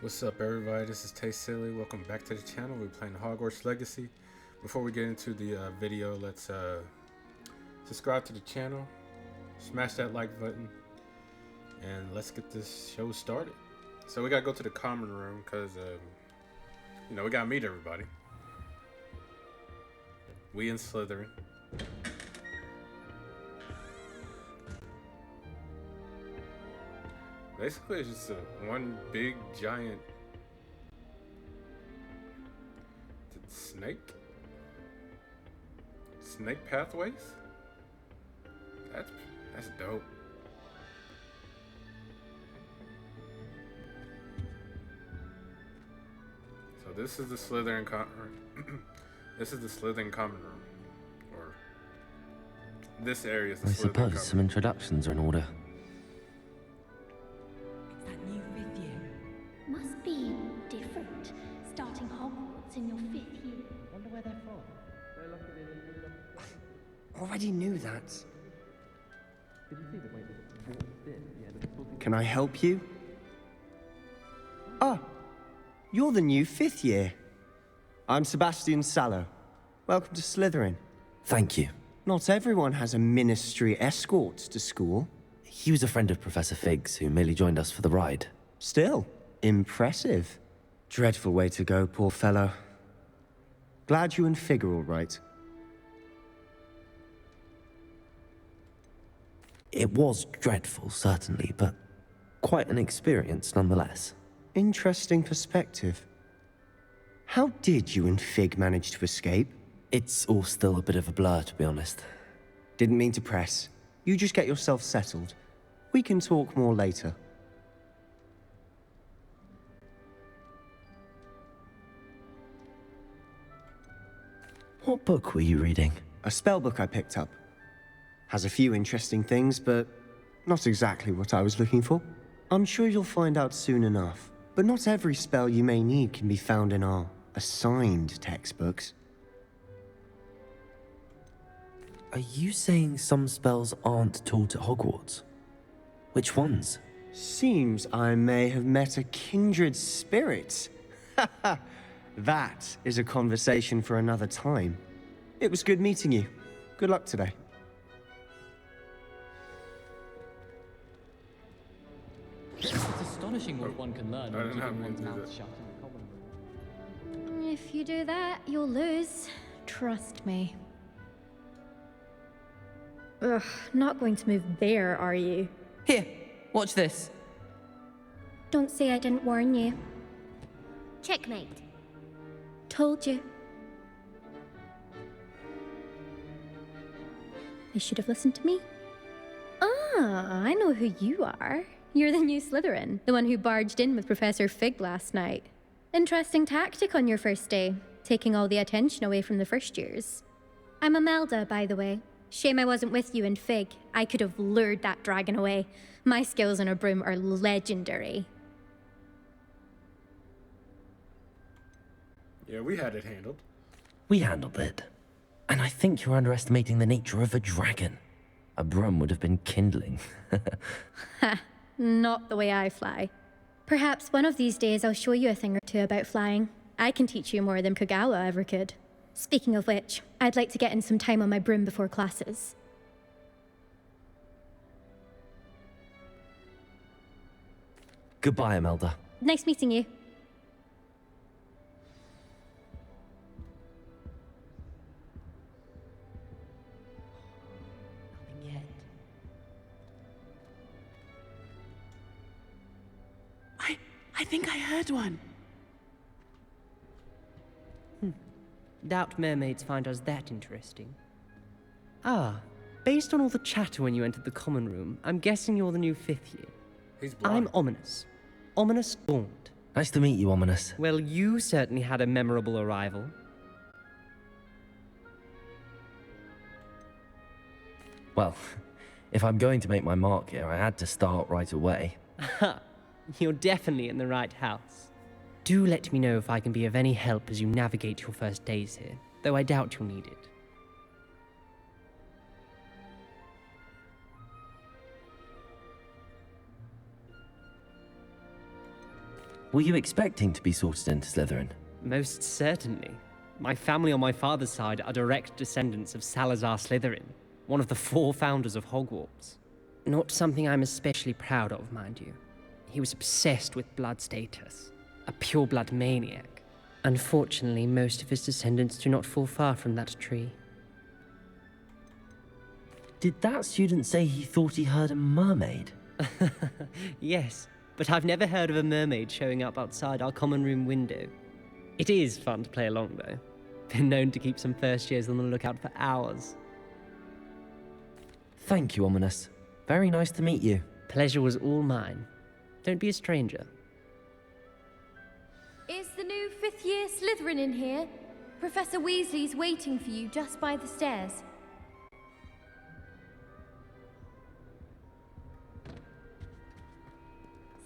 What's up, everybody? This is Tay Silly. Welcome back to the channel. We're playing Hogwarts Legacy. Before we get into the video, let's subscribe to the channel, smash that like button, and let's get this show started. So we gotta go to the common room because we gotta meet everybody. We in Slytherin. Basically, it's just one big giant snake pathways. That's dope. So this is the Slytherin this is the Slytherin common room, or this area is the I Slytherin suppose common some introductions are in order. Must be different, starting Hogwarts in your 5th year. Wonder where they're from. Already knew that. Did you see the way they walked in? Can I help you? Ah, you're the new 5th year. I'm Sebastian Sallow. Welcome to Slytherin. Thank you. Not everyone has a ministry escort to school. He was a friend of Professor Fig's who merely joined us for the ride. Still, impressive. Dreadful way to go, poor fellow. Glad you and Fig are all right. It was dreadful, certainly, but quite an experience nonetheless. Interesting perspective. How did you and Fig manage to escape? It's all still a bit of a blur, to be honest. Didn't mean to press. You just get yourself settled. We can talk more later. What book were you reading? A spell book I picked up. Has a few interesting things, but not exactly what I was looking for. I'm sure you'll find out soon enough. But not every spell you may need can be found in our assigned textbooks. Are you saying some spells aren't taught at Hogwarts? Which ones? Seems I may have met a kindred spirit. That is a conversation for another time. It was good meeting you. Good luck today. It's astonishing what one can learn I when didn't have keeping one's to do mouth that. shut in the common room. If you do that, you'll lose. Trust me. Ugh, not going to move there, are you? Here, watch this. Don't say I didn't warn you. Checkmate. Told you. I should have listened to me. Ah, I know who you are. You're the new Slytherin, the one who barged in with Professor Fig last night. Interesting tactic on your first day, taking all the attention away from the first years. I'm Imelda, by the way. Shame I wasn't with you and Fig. I could have lured that dragon away. My skills on a broom are legendary. Yeah, we had it handled. We handled it. And I think you're underestimating the nature of a dragon. A broom would have been kindling. Ha, not the way I fly. Perhaps one of these days I'll show you a thing or two about flying. I can teach you more than Kagawa ever could. Speaking of which, I'd like to get in some time on my broom before classes. Goodbye, Imelda. Nice meeting you. Nothing yet. I think I heard one. Doubt mermaids find us that interesting. Ah, based on all the chatter when you entered the common room, I'm guessing you're the new 5th year. He's blind. I'm Ominous. Ominous Gaunt. Nice to meet you, Ominous. Well, you certainly had a memorable arrival. Well, if I'm going to make my mark here, I had to start right away. Ha! You're definitely in the right house. Do let me know if I can be of any help as you navigate your first days here, though I doubt you'll need it. Were you expecting to be sorted into Slytherin? Most certainly. My family on my father's side are direct descendants of Salazar Slytherin, one of the 4 founders of Hogwarts. Not something I'm especially proud of, mind you. He was obsessed with blood status, a pure-blood maniac. Unfortunately, most of his descendants do not fall far from that tree. Did that student say he thought he heard a mermaid? Yes, but I've never heard of a mermaid showing up outside our common room window. It is fun to play along, though. Been known to keep some first years on the lookout for hours. Thank you, Ominous. Very nice to meet you. Pleasure was all mine. Don't be a stranger. Is the new 5th year Slytherin in here? Professor Weasley's waiting for you just by the stairs.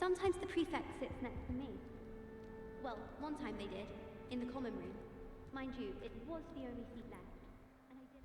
Sometimes the prefect sits next to me. Well, one time they did, in the common room. Mind you, it was the only seat left. And I did...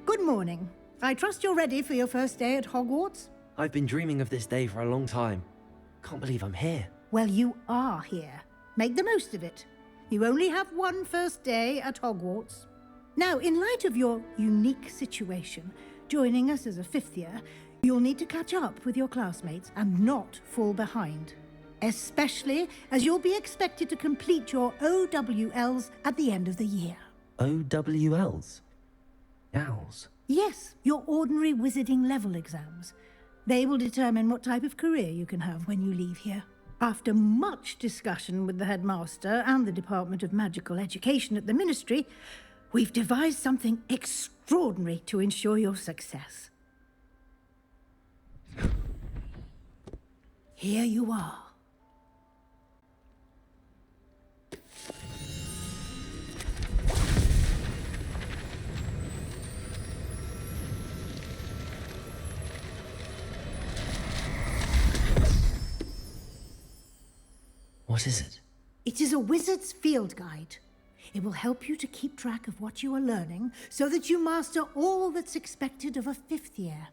Good morning. I trust you're ready for your first day at Hogwarts? I've been dreaming of this day for a long time. Can't believe I'm here. Well, you are here. Make the most of it. You only have one first day at Hogwarts. Now, in light of your unique situation, joining us as a 5th year, you'll need to catch up with your classmates and not fall behind. Especially as you'll be expected to complete your OWLs at the end of the year. OWLs? Owls? Yes, your ordinary wizarding level exams. They will determine what type of career you can have when you leave here. After much discussion with the headmaster and the Department of Magical Education at the Ministry, we've devised something extraordinary to ensure your success. Here you are. What is it? It is a wizard's field guide. It will help you to keep track of what you are learning so that you master all that's expected of a 5th year.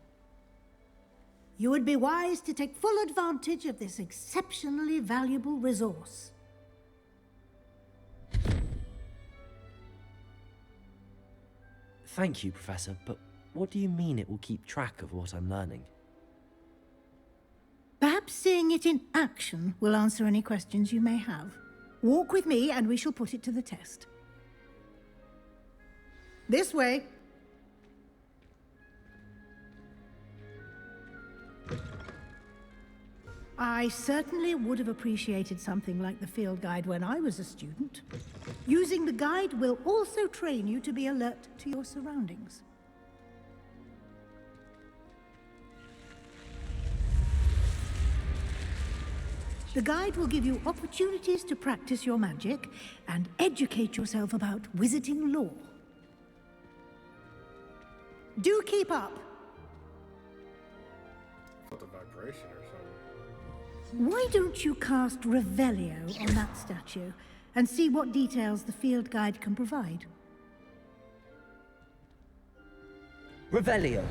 You would be wise to take full advantage of this exceptionally valuable resource. Thank you, Professor, but what do you mean it will keep track of what I'm learning? Perhaps seeing it in action will answer any questions you may have. Walk with me and we shall put it to the test. This way. I certainly would have appreciated something like the field guide when I was a student. Using the guide will also train you to be alert to your surroundings. The guide will give you opportunities to practice your magic and educate yourself about wizarding lore. Do keep up. Felt a vibration or something. Why don't you cast Revelio on that statue and see what details the field guide can provide? Revelio!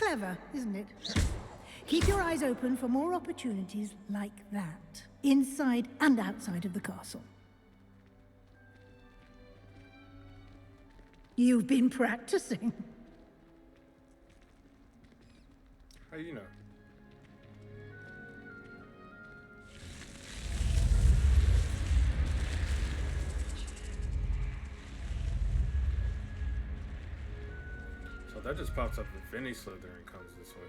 Clever, isn't it? Keep your eyes open for more opportunities like that, inside and outside of the castle. You've been practicing. How do you know? So that just pops up if any Slytherin comes this way.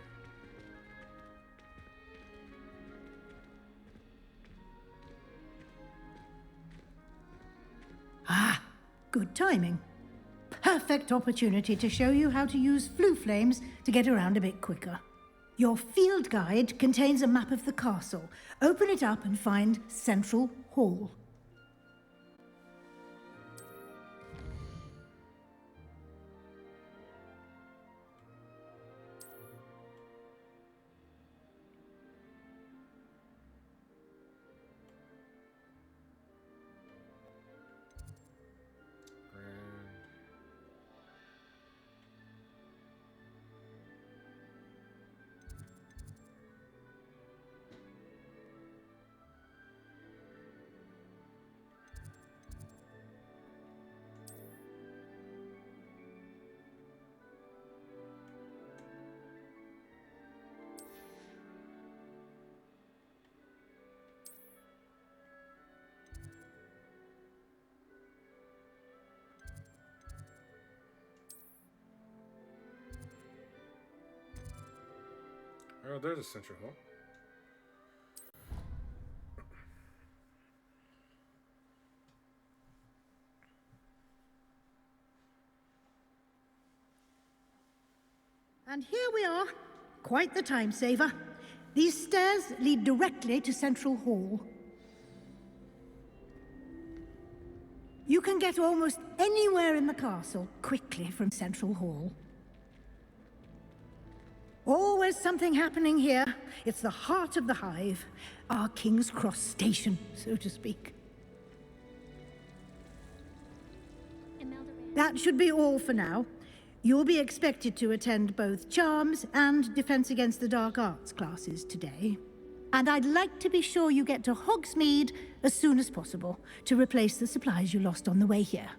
Ah, good timing. Perfect opportunity to show you how to use flue flames to get around a bit quicker. Your field guide contains a map of the castle. Open it up and find Central Hall. Oh, there's a central hall. And here we are. Quite the time saver. These stairs lead directly to Central Hall. You can get almost anywhere in the castle quickly from Central Hall. Always something happening here. It's the heart of the hive. Our King's Cross station, so to speak. That should be all for now. You'll be expected to attend both Charms and Defense Against the Dark Arts classes today. And I'd like to be sure you get to Hogsmeade as soon as possible to replace the supplies you lost on the way here.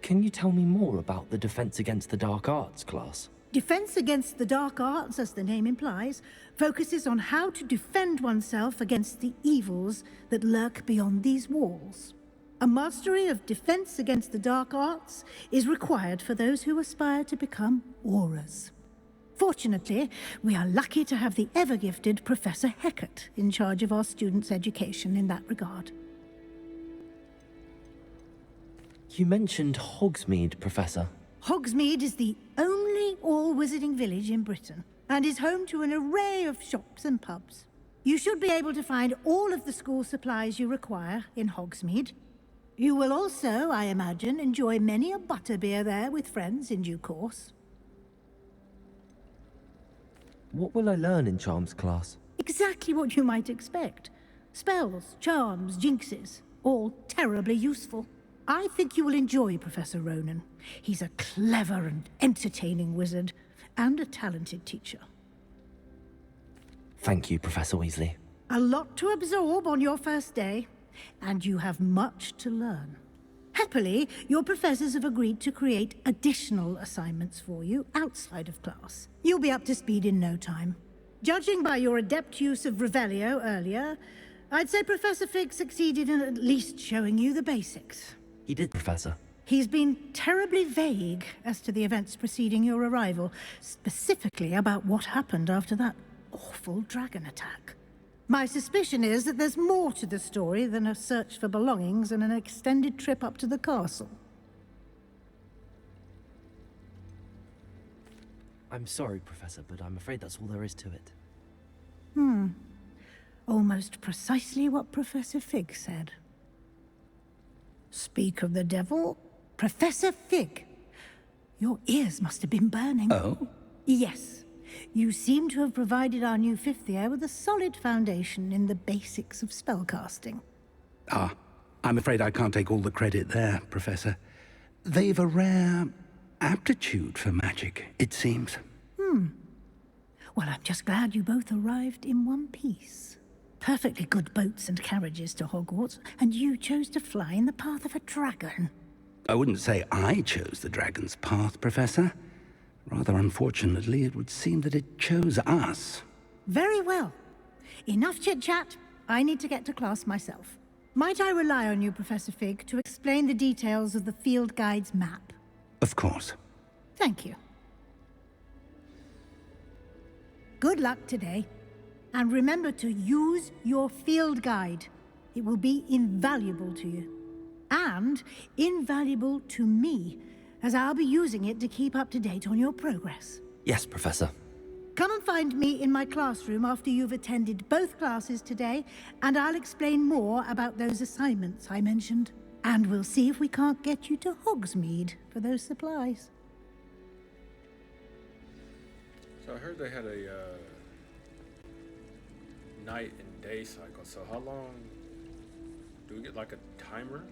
Can you tell me more about the Defense Against the Dark Arts class? Defense Against the Dark Arts, as the name implies, focuses on how to defend oneself against the evils that lurk beyond these walls. A mastery of Defense Against the Dark Arts is required for those who aspire to become Aurors. Fortunately, we are lucky to have the ever-gifted Professor Hecat in charge of our students' education in that regard. You mentioned Hogsmeade, Professor. Hogsmeade is the only all-wizarding village in Britain, and is home to an array of shops and pubs. You should be able to find all of the school supplies you require in Hogsmeade. You will also, I imagine, enjoy many a butterbeer there with friends in due course. What will I learn in Charms class? Exactly what you might expect. Spells, charms, jinxes, all terribly useful. I think you will enjoy Professor Ronan. He's a clever and entertaining wizard, and a talented teacher. Thank you, Professor Weasley. A lot to absorb on your first day, and you have much to learn. Happily, your professors have agreed to create additional assignments for you outside of class. You'll be up to speed in no time. Judging by your adept use of Revelio earlier, I'd say Professor Fig succeeded in at least showing you the basics. He did, Professor. He's been terribly vague as to the events preceding your arrival, specifically about what happened after that awful dragon attack. My suspicion is that there's more to the story than a search for belongings and an extended trip up to the castle. I'm sorry, Professor, but I'm afraid that's all there is to it. Almost precisely what Professor Fig said. Speak of the devil, Professor Fig. Your ears must have been burning. Oh? Yes. You seem to have provided our new fifth year with a solid foundation in the basics of spellcasting. Ah, I'm afraid I can't take all the credit there, Professor. They've a rare aptitude for magic, it seems. Well, I'm just glad you both arrived in one piece. Perfectly good boats and carriages to Hogwarts, and you chose to fly in the path of a dragon. I wouldn't say I chose the dragon's path, Professor. Rather unfortunately, it would seem that it chose us. Very well. Enough chit-chat. I need to get to class myself. Might I rely on you, Professor Fig, to explain the details of the field guide's map? Of course. Thank you. Good luck today. And remember to use your field guide. It will be invaluable to you. And invaluable to me, as I'll be using it to keep up to date on your progress. Yes, Professor. Come and find me in my classroom after you've attended both classes today, and I'll explain more about those assignments I mentioned. And we'll see if we can't get you to Hogsmeade for those supplies. So I heard they had a night and day cycle. So how long do we get, like a timer?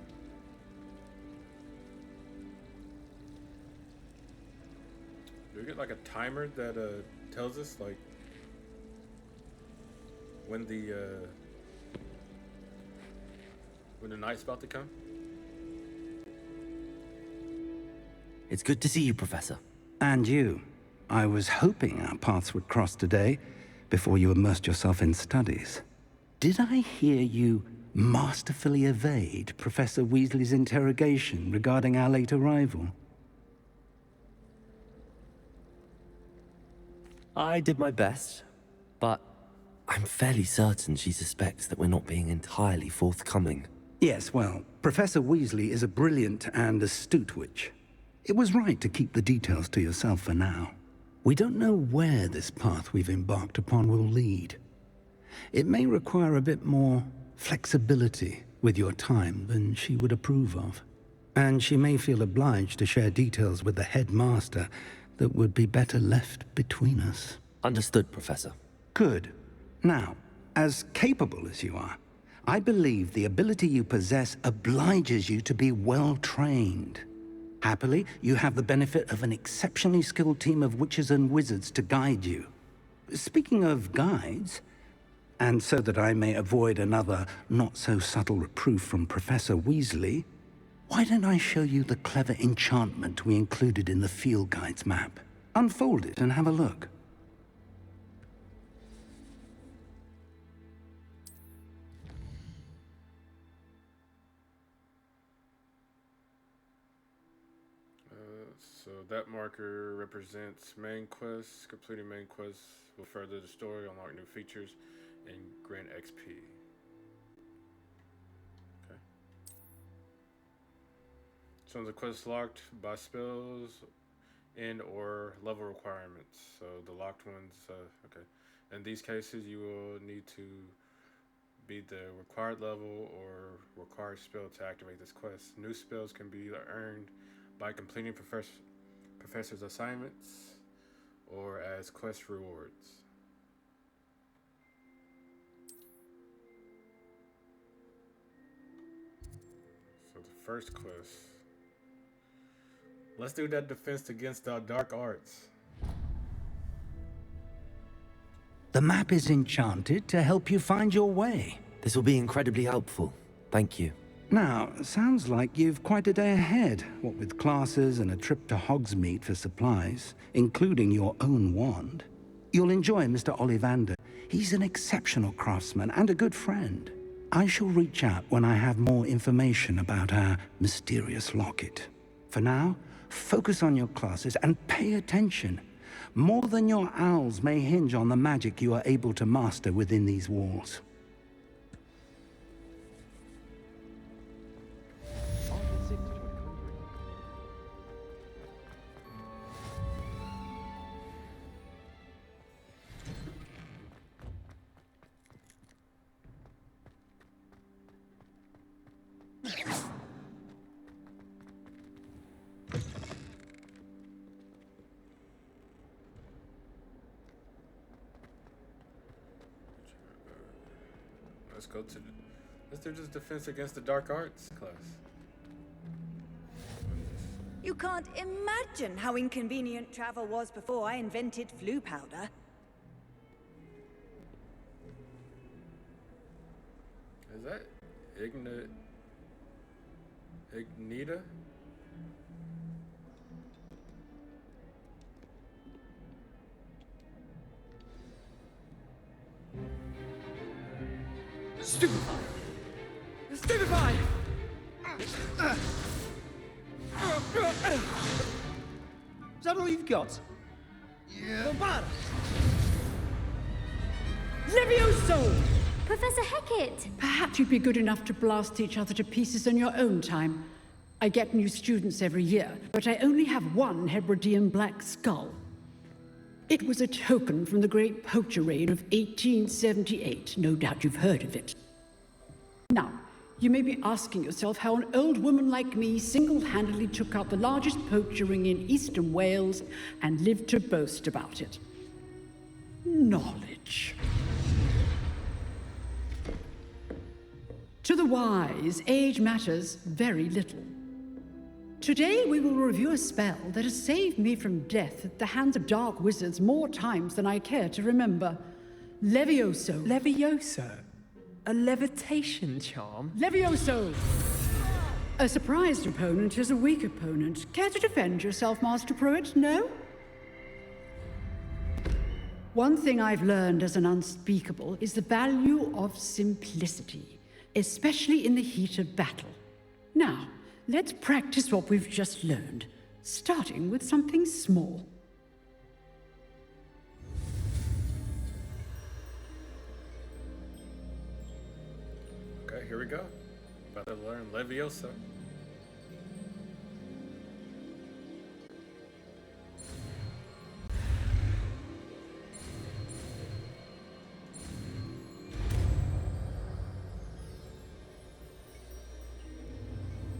Do we get like a timer that tells us like when the night's about to come? It's good to see you, Professor. And you. I was hoping our paths would cross today, before you immersed yourself in studies. Did I hear you masterfully evade Professor Weasley's interrogation regarding our late arrival? I did my best, but I'm fairly certain she suspects that we're not being entirely forthcoming. Yes, well, Professor Weasley is a brilliant and astute witch. It was right to keep the details to yourself for now. We don't know where this path we've embarked upon will lead. It may require a bit more flexibility with your time than she would approve of. And she may feel obliged to share details with the headmaster that would be better left between us. Understood, Professor. Good. Now, as capable as you are, I believe the ability you possess obliges you to be well trained. Happily, you have the benefit of an exceptionally skilled team of witches and wizards to guide you. Speaking of guides, and so that I may avoid another not-so-subtle reproof from Professor Weasley, why don't I show you the clever enchantment we included in the field guide's map? Unfold it and have a look. So that marker represents main quests. Completing main quests will further the story, unlock new features, and grant XP. Okay. Some of the quests locked by spells and or level requirements. So the locked ones, okay. In these cases, you will need to be the required level or required spell to activate this quest. New spells can be earned by completing professor's assignments or as quest rewards. So the first quest. Let's do that defense against the dark arts. The map is enchanted to help you find your way. This will be incredibly helpful. Thank you. Now, sounds like you've quite a day ahead, what with classes and a trip to Hogsmeade for supplies, including your own wand. You'll enjoy Mr. Ollivander. He's an exceptional craftsman and a good friend. I shall reach out when I have more information about our mysterious locket. For now, focus on your classes and pay attention. More than your owls may hinge on the magic you are able to master within these walls. Let's go to Is there just defense against the dark arts class? You can't imagine how inconvenient travel was before I invented flu powder. Is that Ignita? Stupefy! Stupefy! Is that all you've got? Yeah. Levioso! Professor Hecat! Perhaps you'd be good enough to blast each other to pieces on your own time. I get new students every year, but I only have one Hebridean black skull. It was a token from the Great Poacher Raid of 1878. No doubt you've heard of it. Now, you may be asking yourself how an old woman like me single-handedly took out the largest poacher ring in eastern Wales and lived to boast about it. Knowledge. To the wise, age matters very little. Today we will review a spell that has saved me from death at the hands of dark wizards more times than I care to remember. Levioso. Levioso? A levitation charm? Levioso! A surprised opponent is a weak opponent. Care to defend yourself, Master Pruitt? No? One thing I've learned as an unspeakable is the value of simplicity, especially in the heat of battle. Now, let's practice what we've just learned, starting with something small. Okay, here we go. About to learn Leviosa.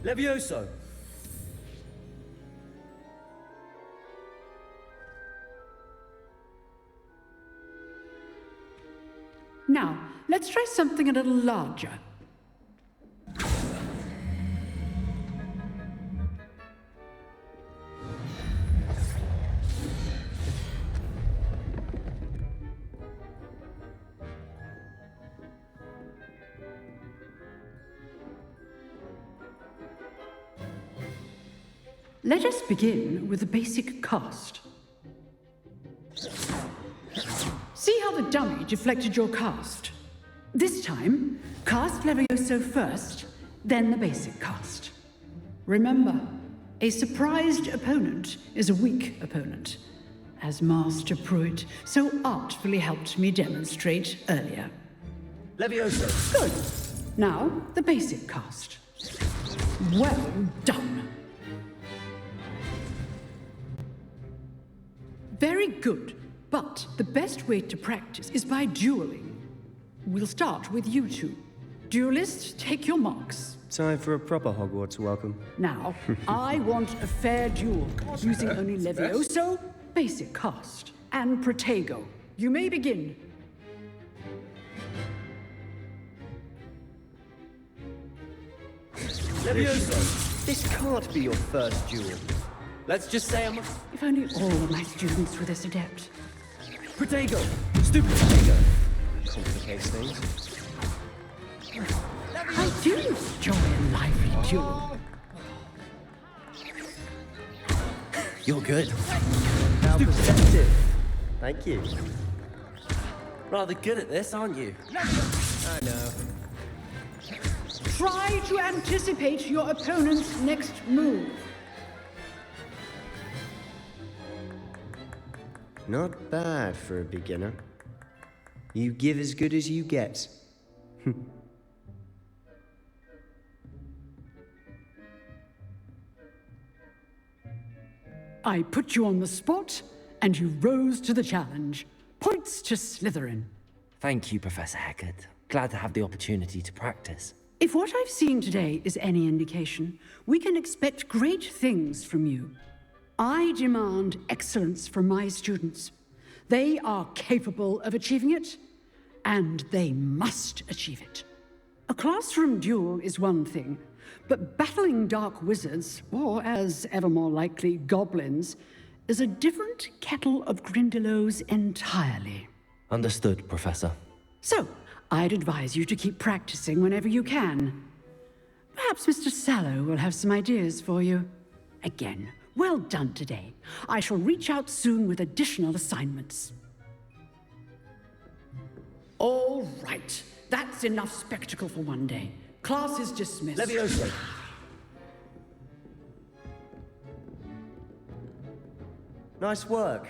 Levioso! Now, let's try something a little larger. Let us begin with the basic cast. See how the dummy deflected your cast? This time, cast Levioso first, then the basic cast. Remember, a surprised opponent is a weak opponent, as Master Pruitt so artfully helped me demonstrate earlier. Levioso! Good. Now, the basic cast. Well done. Very good, but the best way to practice is by dueling. We'll start with you two. Duelists, take your marks. Time for a proper Hogwarts welcome. Now, I want a fair duel, using only Levioso, basic cast, and Protego. You may begin. Levioso! This can't be your first duel. Let's just say I'm a... If only all my students were this adept. Protego! Stupid Protego! Complicates things. I do enjoy a lively duel. You're good. How perceptive. Thank you. Rather good at this, aren't you? I know. Try to anticipate your opponent's next move. Not bad for a beginner. You give as good as you get. I put you on the spot, and you rose to the challenge. Points to Slytherin. Thank you, Professor Hecat. Glad to have the opportunity to practice. If what I've seen today is any indication, we can expect great things from you. I demand excellence from my students. They are capable of achieving it, and they must achieve it. A classroom duel is one thing, but battling dark wizards, or as ever more likely, goblins, is a different kettle of Grindylows entirely. Understood, Professor. So, I'd advise you to keep practicing whenever you can. Perhaps Mr. Sallow will have some ideas for you. Again, well done today. I shall reach out soon with additional assignments. All right. That's enough spectacle for one day. Class is dismissed. Leviosa. Nice work.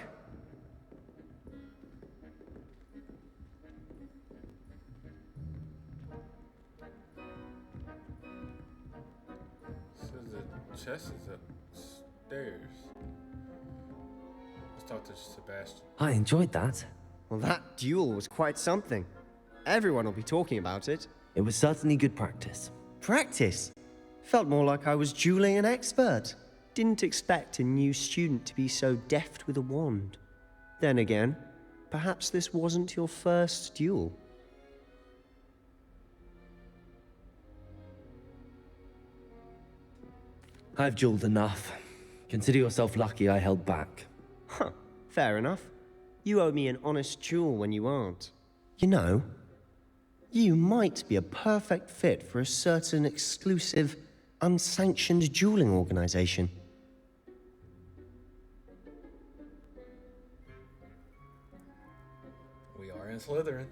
So the chest is upstairs. Let's talk to Sebastian. I enjoyed that. Well, that duel was quite something. Everyone will be talking about it. It was certainly good practice. Practice? Felt more like I was dueling an expert. Didn't expect a new student to be so deft with a wand. Then again, perhaps this wasn't your first duel. I've dueled enough. Consider yourself lucky I held back. Huh, fair enough. You owe me an honest duel when you aren't. You know, you might be a perfect fit for a certain exclusive, unsanctioned dueling organization. We are in Slytherin.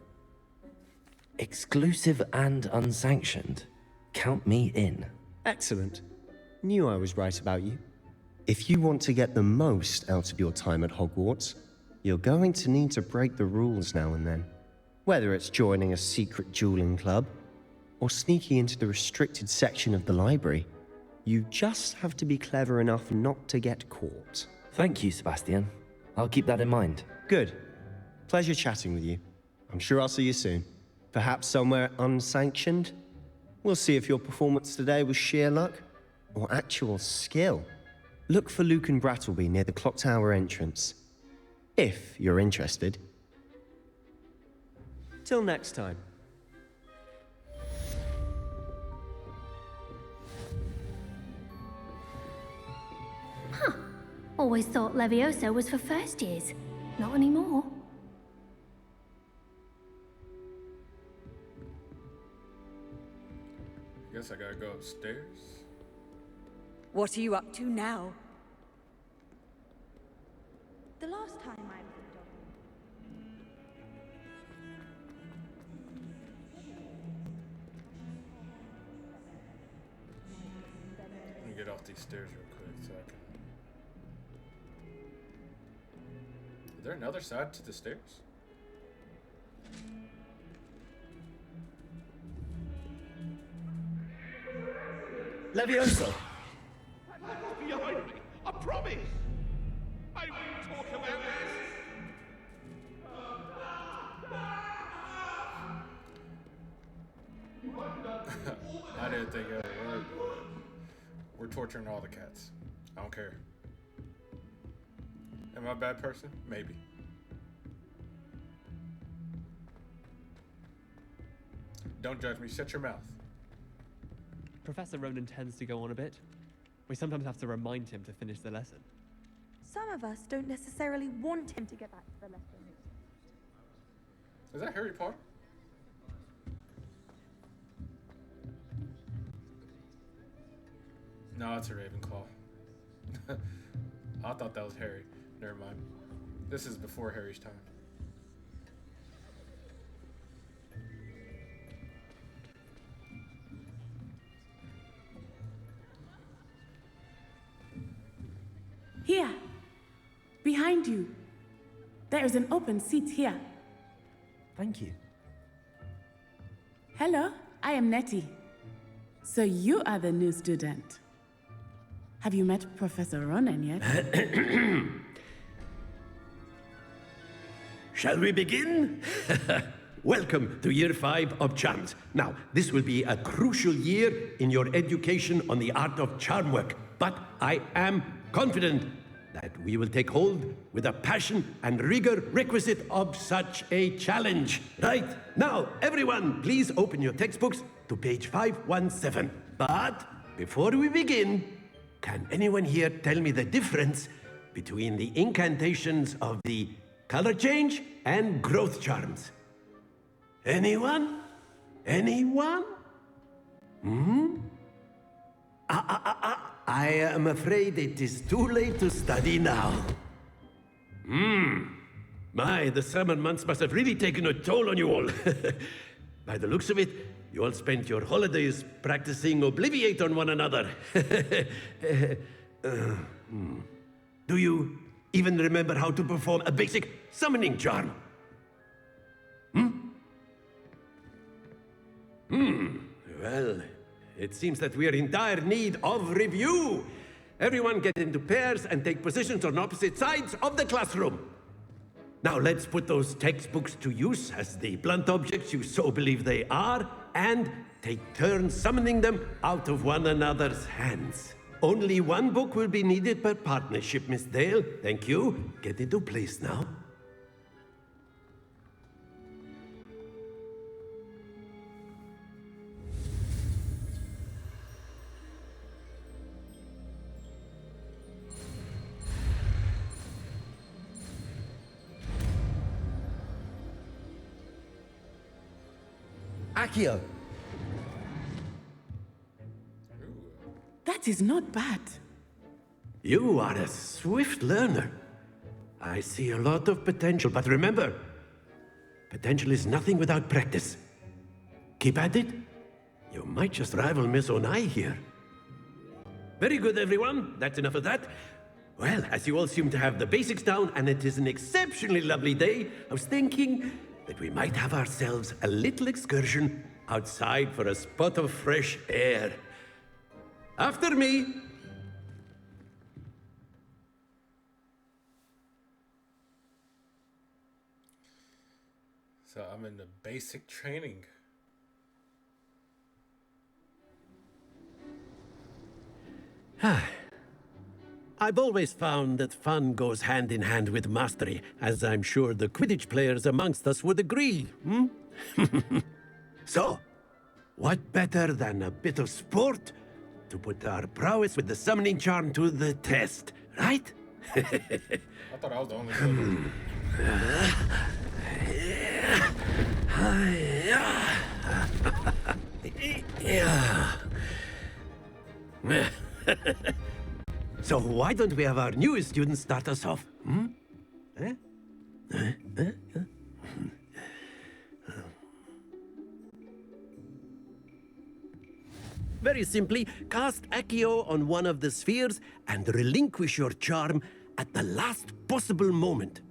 Exclusive and unsanctioned. Count me in. Excellent. Knew I was right about you. If you want to get the most out of your time at Hogwarts, you're going to need to break the rules now and then. Whether it's joining a secret dueling club, or sneaking into the restricted section of the library, you just have to be clever enough not to get caught. Thank you, Sebastian. I'll keep that in mind. Good. Pleasure chatting with you. I'm sure I'll see you soon. Perhaps somewhere unsanctioned? We'll see if your performance today was sheer luck, or actual skill. Look for Luke and Brattleby near the clock tower entrance. If you're interested. Till next time. Huh. Always thought Leviosa was for first years. Not anymore. Guess I gotta go upstairs. What are you up to now? The last time I was in Dublin. Let me get off these stairs real quick so I can... Is there another side to the stairs? Leviosa! Behind me! I promise! I won't talk about this! I didn't think it would work, but we're torturing all the cats. I don't care. Am I a bad person? Maybe. Don't judge me. Shut your mouth. Professor Ronan tends to go on a bit. We sometimes have to remind him to finish the lesson. Some of us don't necessarily want him to get back to the lesson. Is that Harry Potter? No, it's a Ravenclaw. I thought that was Harry. Never mind. This is before Harry's time. Here, behind you. There is an open seat here. Thank you. Hello, I am Nettie. So you are the new student. Have you met Professor Ronan yet? Shall we begin? Welcome to Year 5 of Charms. Now, this will be a crucial year in your education on the art of charm work, but I am confident that we will take hold with the passion and rigor requisite of such a challenge. Right, now, everyone, please open your textbooks to page 517. But before we begin, can anyone here tell me the difference between the incantations of the color change and growth charms? Anyone? Anyone? I am afraid it is too late to study now. My, the summer months must have really taken a toll on you all. By the looks of it, you all spent your holidays practicing Obliviate on one another. Do you even remember how to perform a basic summoning charm? Well, it seems that we are in dire need of review. Everyone get into pairs and take positions on opposite sides of the classroom. Now let's put those textbooks to use as the blunt objects you so believe they are, and take turns summoning them out of one another's hands. Only one book will be needed per partnership, Miss Dale. Thank you. Get into place now. Accio! That is not bad. You are a swift learner. I see a lot of potential, but remember, potential is nothing without practice. Keep at it. You might just rival Miss Onai here. Very good, everyone. That's enough of that. Well, as you all seem to have the basics down, and it is an exceptionally lovely day, I was thinking that we might have ourselves a little excursion outside for a spot of fresh air. After me. So I'm in the basic training. I've always found that fun goes hand in hand with mastery, as I'm sure the Quidditch players amongst us would agree. So, what better than a bit of sport to put our prowess with the summoning charm to the test, right? I thought I was the only one. So why don't we have our newest student start us off? Very simply, cast Accio on one of the spheres and relinquish your charm at the last possible moment.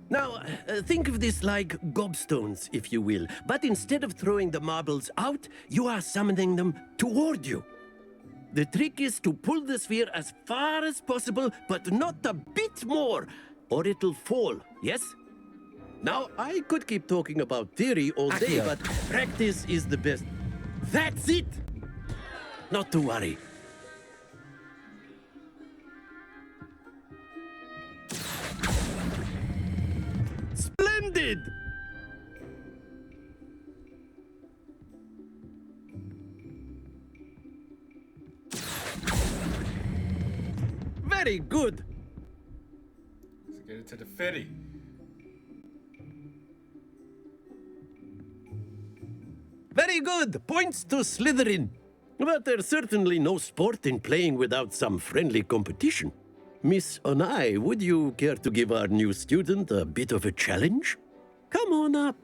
Now, think of this like gobstones, if you will, but instead of throwing the marbles out, you are summoning them toward you. The trick is to pull the sphere as far as possible, but not a bit more, or it'll fall, yes? Now, I could keep talking about theory all day, Accio. but practice is the best. That's it! Not to worry. Splendid! Very good. Let's get into the fitty. Very good. Points to Slytherin. But there's certainly no sport in playing without some friendly competition. Miss Onai, would you care to give our new student a bit of a challenge? Come on up.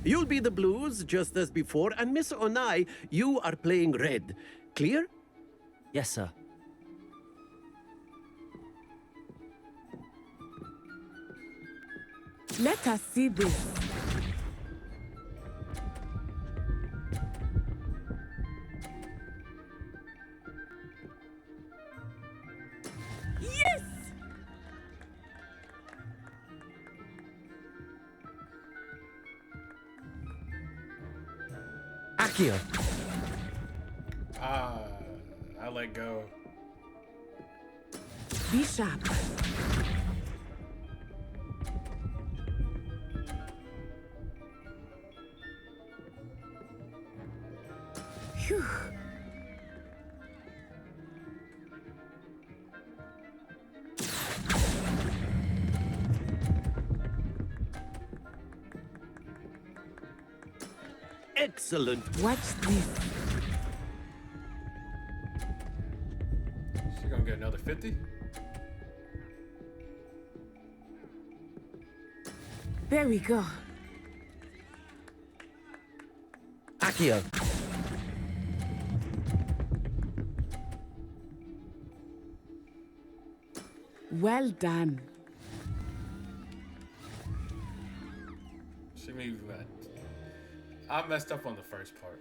You'll be the blues, just as before, and Miss Onai, you are playing red. Clear? Yes, sir. Let us see this. Yes! Accio! I let go. Be sharp. Phew. Excellent. Watch this. She gonna get another 50? There we go. Accio. Well done. She moved that. I messed up on the first part.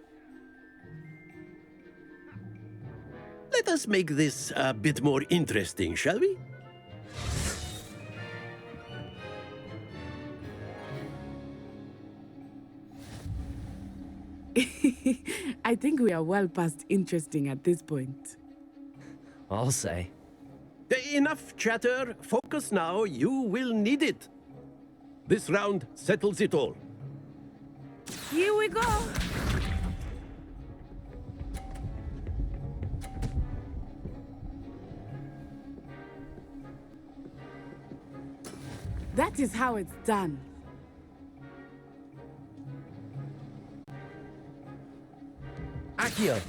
Let us make this a bit more interesting, shall we? I think we are well past interesting at this point. I'll say. Enough chatter. Focus now. You will need it. This round settles it all. Here we go. That is how it's done. Accio.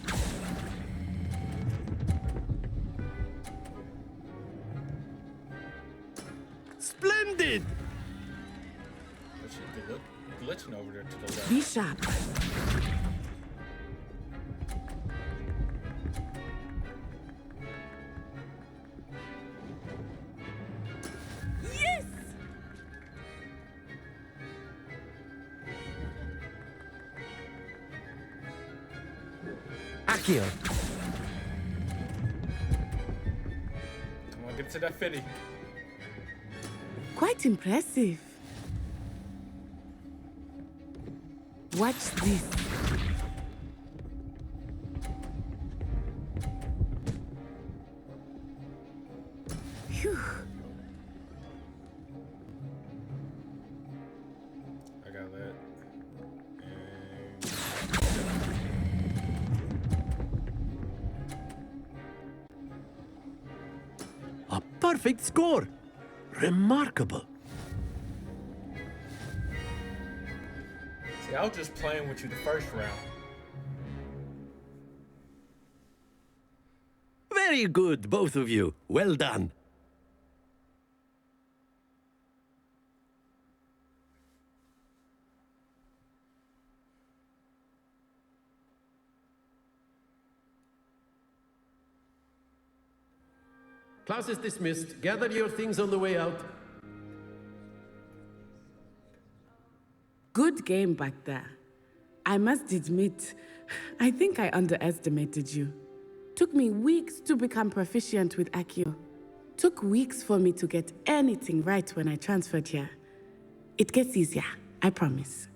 Splendid! But she glitching over there to the left. Be sharp. Yes! Accio. Come on, get to that 50. Quite impressive. Watch this. Phew. I got that. A perfect score. Remarkable. See, I was just playing with you the first round. Very good, both of you. Well done. Class is dismissed. Gather your things on the way out. Good game back there. I must admit, I think I underestimated you. Took me weeks to become proficient with Accio. Took weeks for me to get anything right when I transferred here. It gets easier, I promise.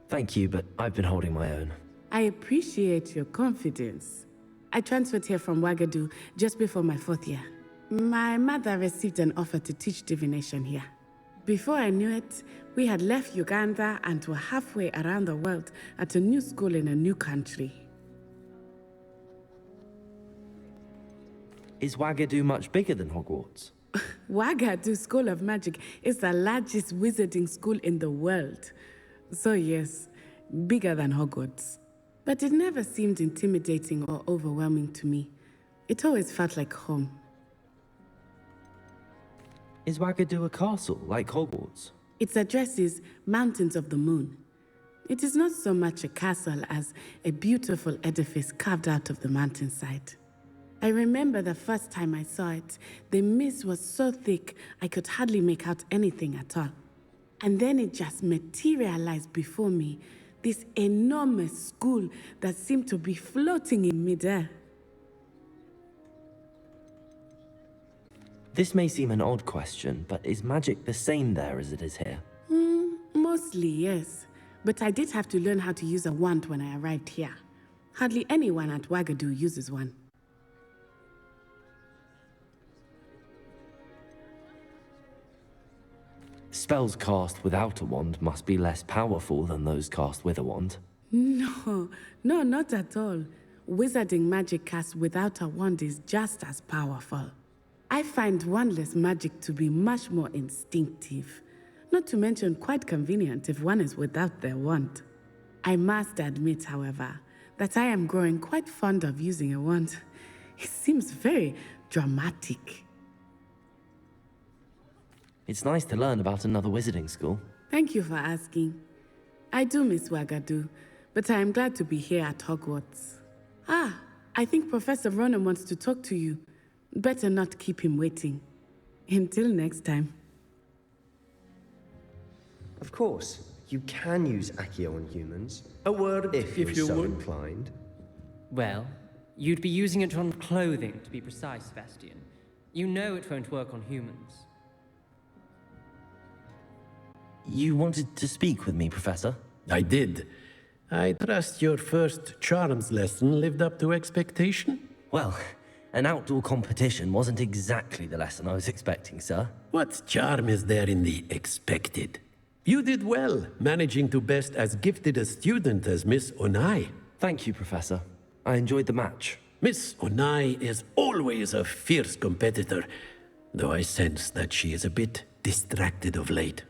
Thank you, but I've been holding my own. I appreciate your confidence. I transferred here from Wagadu just before my 4th year. My mother received an offer to teach divination here. Before I knew it, we had left Uganda and were halfway around the world at a new school in a new country. Is Wagadu much bigger than Hogwarts? Wagadu School of Magic is the largest wizarding school in the world. So yes, bigger than Hogwarts. But it never seemed intimidating or overwhelming to me. It always felt like home. Is Wagadu a castle, like Hogwarts? Its address is Mountains of the Moon. It is not so much a castle as a beautiful edifice carved out of the mountainside. I remember the first time I saw it, the mist was so thick I could hardly make out anything at all. And then it just materialized before me, this enormous school that seemed to be floating in midair. This may seem an odd question, but is magic the same there as it is here? Mostly, yes. But I did have to learn how to use a wand when I arrived here. Hardly anyone at Wagadu uses one. Spells cast without a wand must be less powerful than those cast with a wand. No, not at all. Wizarding magic cast without a wand is just as powerful. I find wandless magic to be much more instinctive, not to mention quite convenient if one is without their wand. I must admit, however, that I am growing quite fond of using a wand. It seems very dramatic. It's nice to learn about another wizarding school. Thank you for asking. I do miss Wagadu, but I am glad to be here at Hogwarts. Ah, I think Professor Ronan wants to talk to you. Better not keep him waiting. Until next time. Of course, you can use Accio on humans. A word if you you're so would. inclined. Well, you'd be using it on clothing, to be precise, Sebastian. You know it won't work on humans. You wanted to speak with me, Professor? I did. I trust your first charms lesson lived up to expectation? Well, an outdoor competition wasn't exactly the lesson I was expecting, sir. What charm is there in the expected? You did well, managing to best as gifted a student as Miss Onai. Thank you, Professor. I enjoyed the match. Miss Onai is always a fierce competitor, though I sense that she is a bit distracted of late.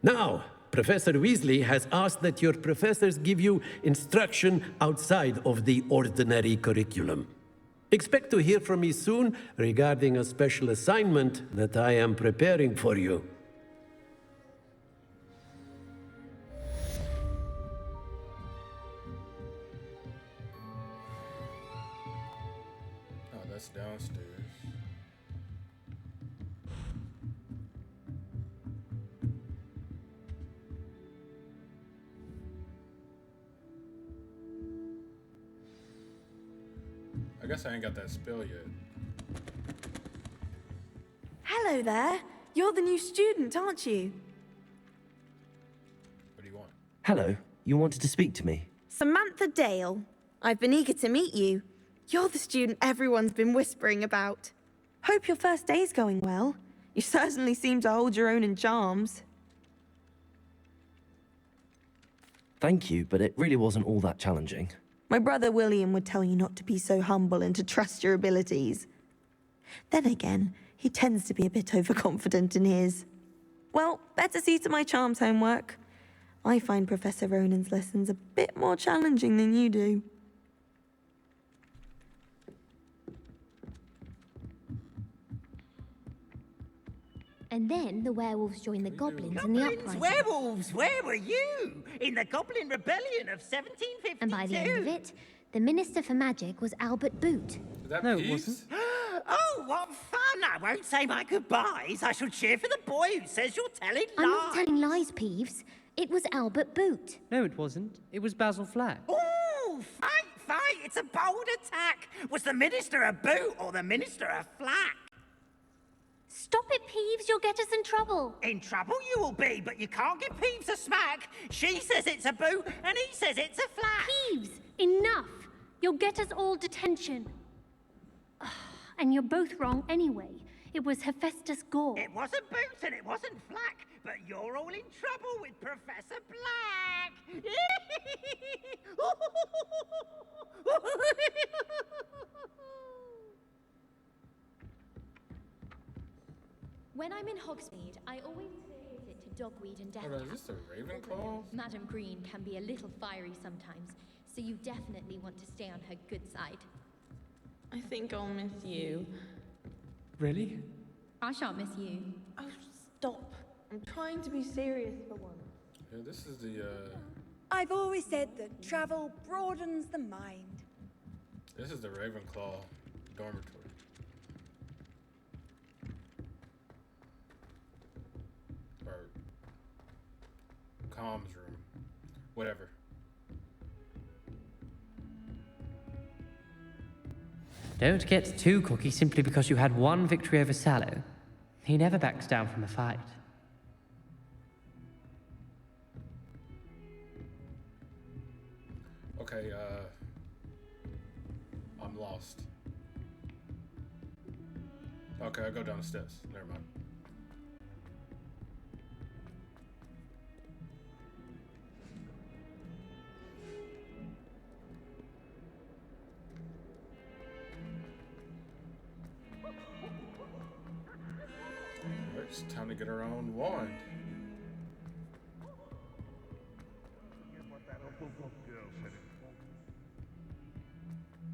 Now, Professor Weasley has asked that your professors give you instruction outside of the ordinary curriculum. Expect to hear from me soon regarding a special assignment that I am preparing for you. Oh, that's downstairs. I guess I ain't got that spell yet. Hello there. You're the new student, aren't you? What do you want? Hello, you wanted to speak to me? Samantha Dale. I've been eager to meet you. You're the student everyone's been whispering about. Hope your first day's going well. You certainly seem to hold your own in charms. Thank you, but it really wasn't all that challenging. My brother William would tell you not to be so humble and to trust your abilities. Then again, he tends to be a bit overconfident in his. Well, better see to my charms homework. I find Professor Ronan's lessons a bit more challenging than you do. And then the werewolves joined the goblins in the uprising. Werewolves, where were you? In the Goblin Rebellion of 1752. And by the end of it, the Minister for Magic was Albert Boot. No, it wasn't. Oh, what fun! I won't say my goodbyes. I shall cheer for the boy who says you're telling lies. I'm not telling lies, Peeves. It was Albert Boot. No, it wasn't. It was Basil Flack. Ooh, fight! It's a bold attack. Was the Minister a boot or the Minister a flack? Stop it, Peeves. You'll get us in trouble. In trouble you will be, but you can't give Peeves a smack. She says it's a boot, and he says it's a flack. Peeves, enough. You'll get us all detention. And you're both wrong anyway. It was Hephaestus Gore. It wasn't boot and it wasn't flack, but you're all in trouble with Professor Black. When I'm in Hogsmeade, I always pay a visit to Dogweed and Death. Oh, is this a Ravenclaw? Madam Green can be a little fiery sometimes, so you definitely want to stay on her good side. I think I'll miss you. Really? I shan't miss you. Oh, stop. I'm trying to be serious for once. Yeah, this is the, I've always said that travel broadens the mind. this is the Ravenclaw dormitory. Or comms room. Whatever. Don't get too cocky simply because you had one victory over Sallow. He never backs down from a fight. Okay, lost. Okay, I'll go down the steps. Never mind. It's time to get our own wand.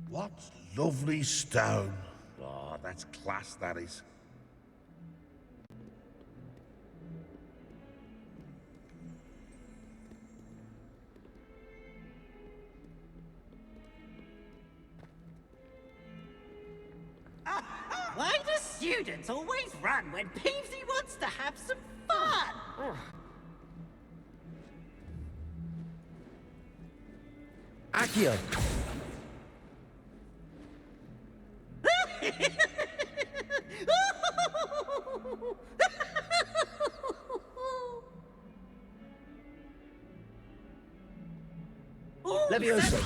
What lovely stone. Oh, that's class, that is. Why do students always run when Peevesy wants to have some fun? Accio! Levioso!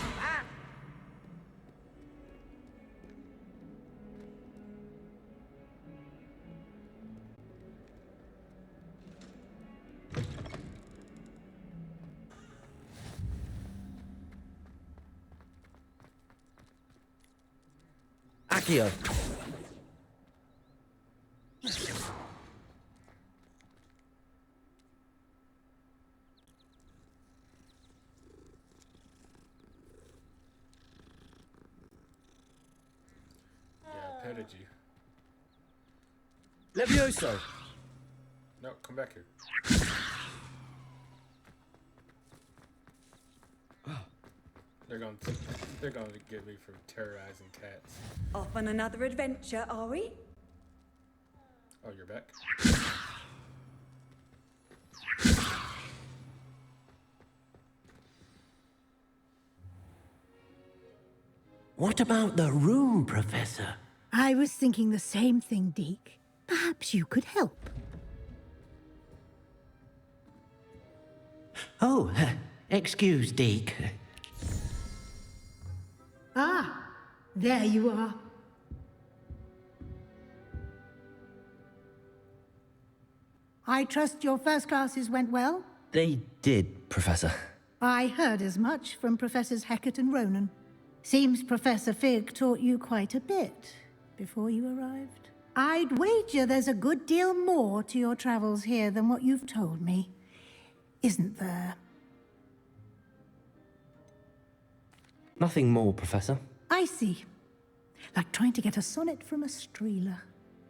Accio! Petted you. Levioso! No, come back here. They're going to get me for terrorizing cats. Off on another adventure, are we? Oh, you're back? What about the room, Professor? I was thinking the same thing, Deke. Perhaps you could help. Oh, excuse, Deke. Ah, there you are. I trust your first classes went well? They did, Professor. I heard as much from Professors Hecat and Ronan. Seems Professor Fig taught you quite a bit before you arrived. I'd wager there's a good deal more to your travels here than what you've told me. Isn't there? Nothing more, Professor. I see. Like trying to get a sonnet from a streeler.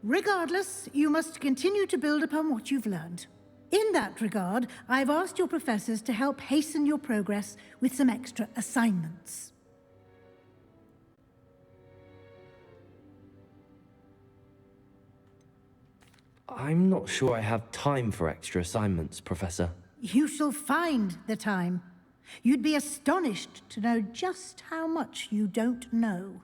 Regardless, you must continue to build upon what you've learned. In that regard, I've asked your professors to help hasten your progress with some extra assignments. I'm not sure I have time for extra assignments, Professor. You shall find the time. You'd be astonished to know just how much you don't know.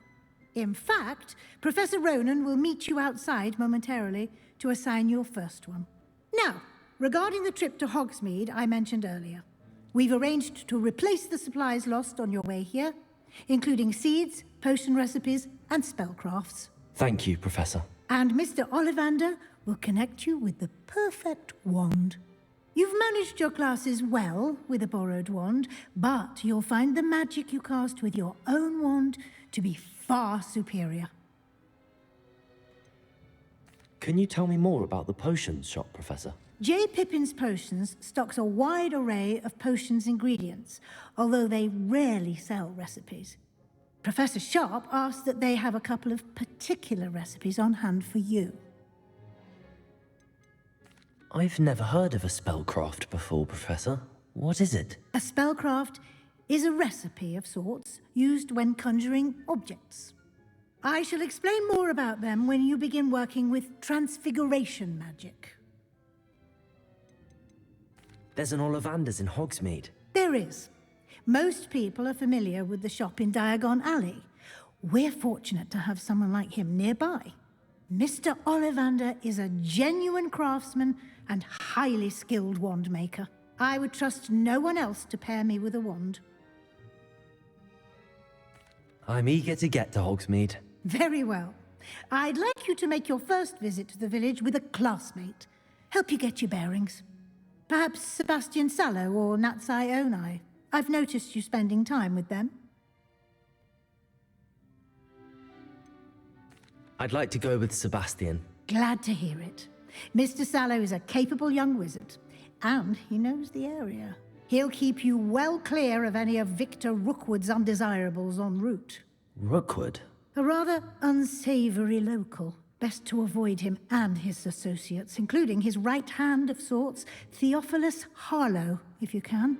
In fact, Professor Ronan will meet you outside momentarily to assign your first one. Now, regarding the trip to Hogsmeade I mentioned earlier, we've arranged to replace the supplies lost on your way here, including seeds, potion recipes, and spellcrafts. Thank you, Professor. And Mr. Ollivander will connect you with the perfect wand. You've managed your classes well with a borrowed wand, but you'll find the magic you cast with your own wand to be far superior. Can you tell me more about the potions shop, Professor? J. Pippin's Potions stocks a wide array of potions ingredients, although they rarely sell recipes. Professor Sharp asked that they have a couple of particular recipes on hand for you. I've never heard of a spellcraft before, Professor. What is it? A spellcraft is a recipe of sorts used when conjuring objects. I shall explain more about them when you begin working with transfiguration magic. There's an Ollivander's in Hogsmeade. There is. Most people are familiar with the shop in Diagon Alley. We're fortunate to have someone like him nearby. Mr. Ollivander is a genuine craftsman and highly skilled wand maker. I would trust no one else to pair me with a wand. I'm eager to get to Hogsmeade. Very well. I'd like you to make your first visit to the village with a classmate. Help you get your bearings. Perhaps Sebastian Sallow or Natsai Onai. I've noticed you spending time with them. I'd like to go with Sebastian. Glad to hear it. Mr. Sallow is a capable young wizard, and he knows the area. He'll keep you well clear of any of Victor Rookwood's undesirables en route. Rookwood? A rather unsavory local. Best to avoid him and his associates, including his right hand of sorts, Theophilus Harlow, if you can.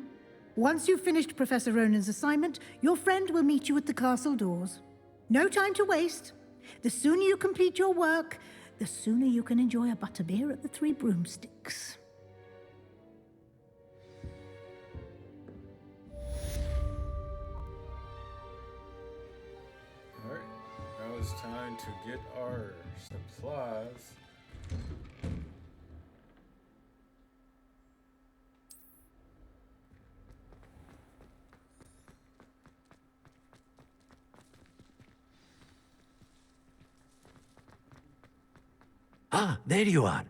Once you've finished Professor Ronan's assignment, your friend will meet you at the castle doors. No time to waste. The sooner you complete your work, the sooner you can enjoy a butterbeer at the Three Broomsticks. Alright, now it's time to get our supplies. Ah, there you are.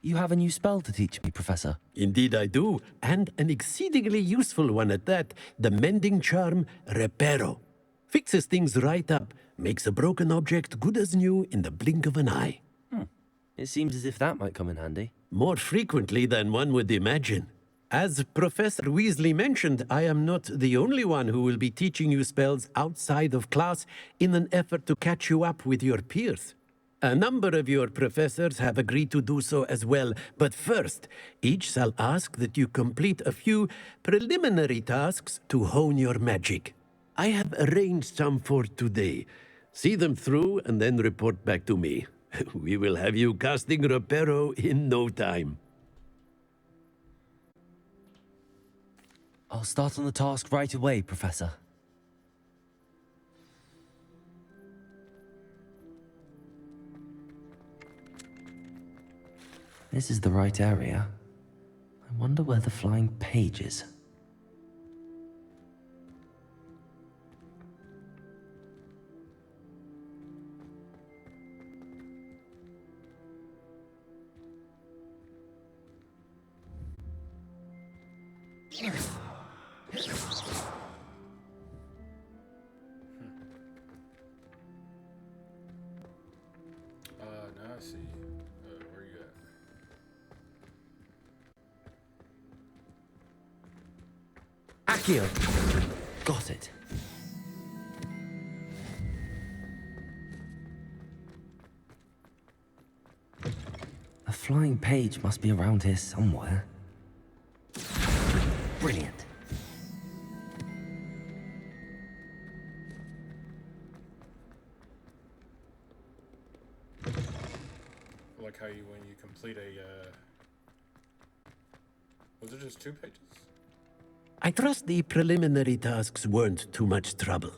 You have a new spell to teach me, Professor. Indeed I do, and an exceedingly useful one at that. The mending charm, Reparo. Fixes things right up, makes a broken object good as new in the blink of an eye. It seems as if that might come in handy. More frequently than one would imagine. As Professor Weasley mentioned, I am not the only one who will be teaching you spells outside of class in an effort to catch you up with your peers. A number of your professors have agreed to do so as well, but first, each shall ask that you complete a few preliminary tasks to hone your magic. I have arranged some for today. See them through and then report back to me. We will have you casting Reparo in no time. I'll start on the task right away, Professor. This is the right area. I wonder where the flying page is. Now I see. Where you at? Accio! Got it. A flying page must be around here somewhere. Brilliant. Like how you, when you complete a, was it just 2 pages? I trust the preliminary tasks weren't too much trouble.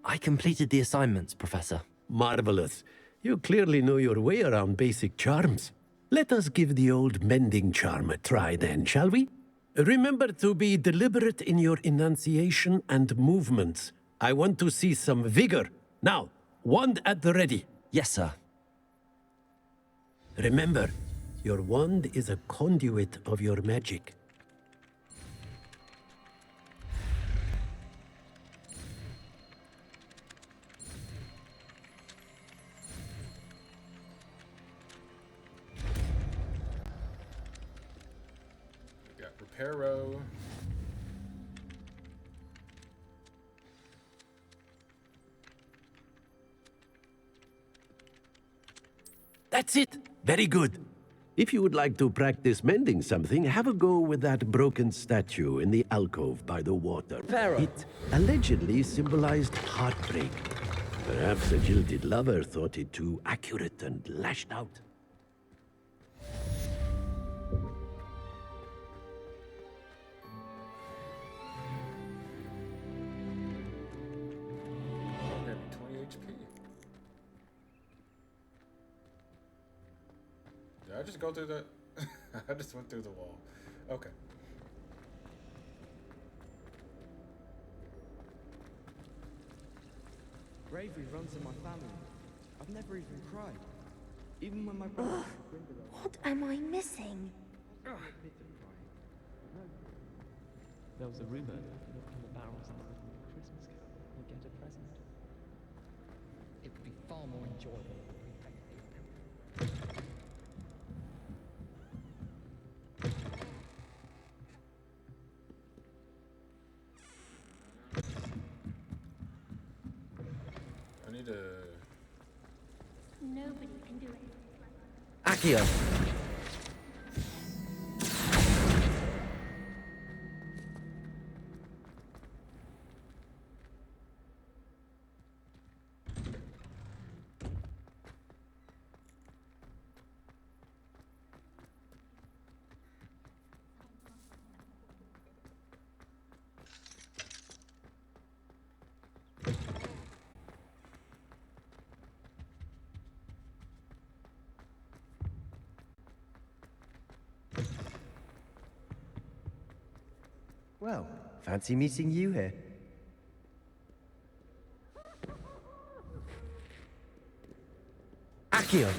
I completed the assignments, Professor. Marvelous. You clearly know your way around basic charms. Let us give the old mending charm a try then, shall we? Remember to be deliberate in your enunciation and movements. I want to see some vigor. Now, wand at the ready. Yes, sir. Remember, your wand is a conduit of your magic. We got Reparo. That's it. Very good. If you would like to practice mending something, have a go with that broken statue in the alcove by the water. It allegedly symbolized heartbreak. Perhaps a jilted lover thought it too accurate and lashed out. Okay, 20 HP. Did I just go through the... I just went through the wall. Okay. Bravery runs in my family. I've never even cried. Even when my brother... What am I missing? There was a rumor that if you look on the barrels of the Christmas carol, you'll get a present. It would be far more enjoyable. I need a... Nobody can do it. Accio. Well, fancy meeting you here. Accio.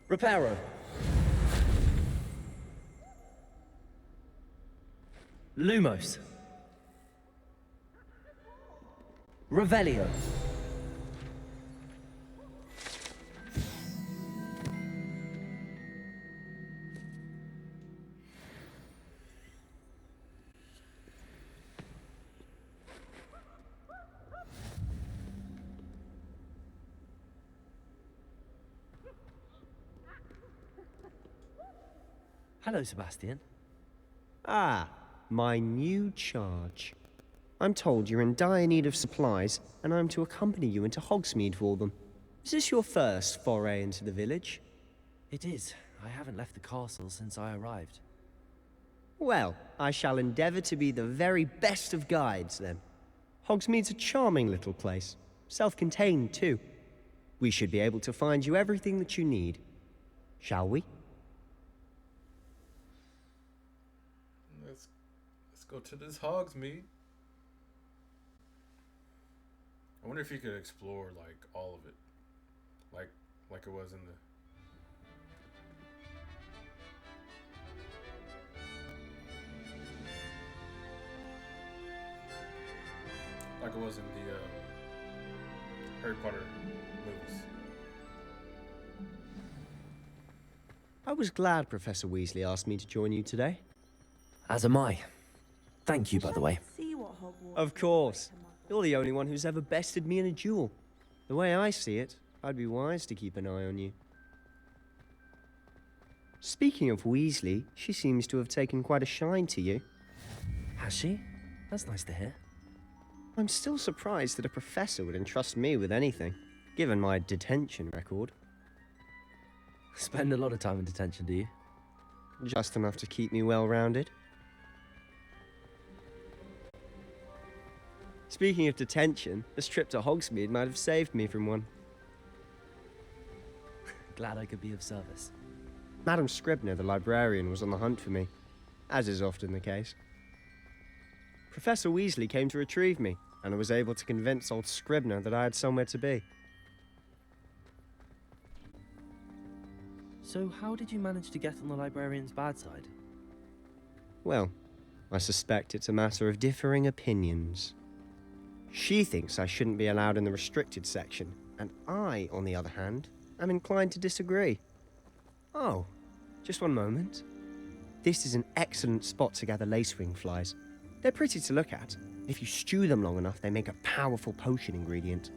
Reparo. Lumos. Revelio. Hello, Sebastian. Ah, my new charge. I'm told you're in dire need of supplies, and I'm to accompany you into Hogsmeade for them. Is this your first foray into the village? It is. I haven't left the castle since I arrived. Well, I shall endeavour to be the very best of guides, then. Hogsmeade's a charming little place. Self-contained, too. We should be able to find you everything that you need. Shall we? Let's go to this Hogsmeade. I wonder if you could explore like all of it, like it was in the. Like it was in the Harry Potter movies. I was glad Professor Weasley asked me to join you today. As am I. Thank you, by the way. See what Hogwarts Of course. You're the only one who's ever bested me in a duel. The way I see it, I'd be wise to keep an eye on you. Speaking of Weasley, she seems to have taken quite a shine to you. Has she? That's nice to hear. I'm still surprised that a professor would entrust me with anything, given my detention record. Spend a lot of time in detention, do you? Just enough to keep me well-rounded. Speaking of detention, this trip to Hogsmeade might have saved me from one. Glad I could be of service. Madam Scribner, the librarian, was on the hunt for me, as is often the case. Professor Weasley came to retrieve me, and I was able to convince old Scribner that I had somewhere to be. So how did you manage to get on the librarian's bad side? Well, I suspect it's a matter of differing opinions. She thinks I shouldn't be allowed in the restricted section, and I, on the other hand, am inclined to disagree. Oh, just one moment. This is an excellent spot to gather lacewing flies. They're pretty to look at. If you stew them long enough, they make a powerful potion ingredient.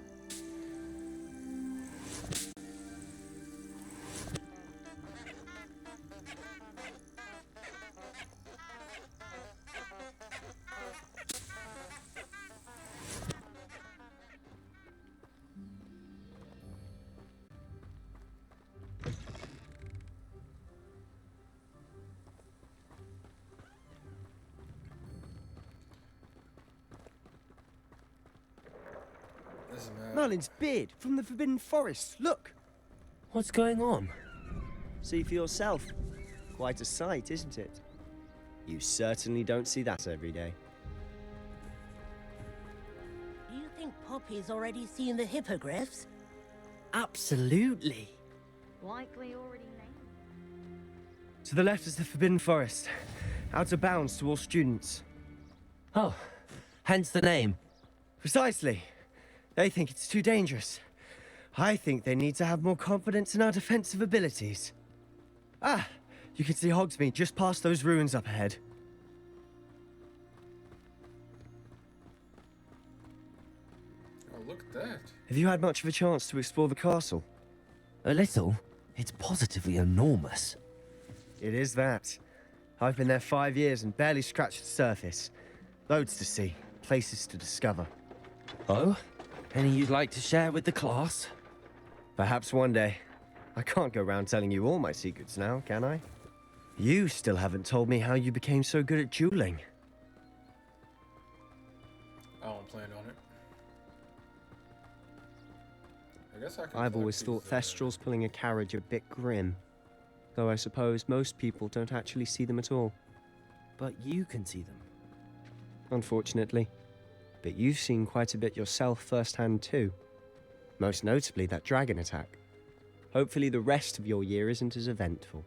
Merlin's beard from the Forbidden Forest. Look! What's going on? See for yourself. Quite a sight, isn't it? You certainly don't see that every day. Do you think Poppy's already seen the hippogriffs? Absolutely. Likely already named. To the left is the Forbidden Forest. Out of bounds to all students. Oh, hence the name. Precisely. They think it's too dangerous. I think they need to have more confidence in our defensive abilities. Ah, you can see Hogsmeade just past those ruins up ahead. Oh, look at that. Have you had much of a chance to explore the castle? A little. It's positively enormous. It is that. I've been there 5 years and barely scratched the surface. Loads to see, places to discover. Oh? Any you'd like to share with the class? Perhaps one day. I can't go around telling you all my secrets now, can I? You still haven't told me how you became so good at dueling. I don't plan on it. I guess I can. I've always thought Thestrals pulling a carriage a bit grim. Though I suppose most people don't actually see them at all. But you can see them. Unfortunately. But you've seen quite a bit yourself firsthand too. Most notably that dragon attack. Hopefully the rest of your year isn't as eventful.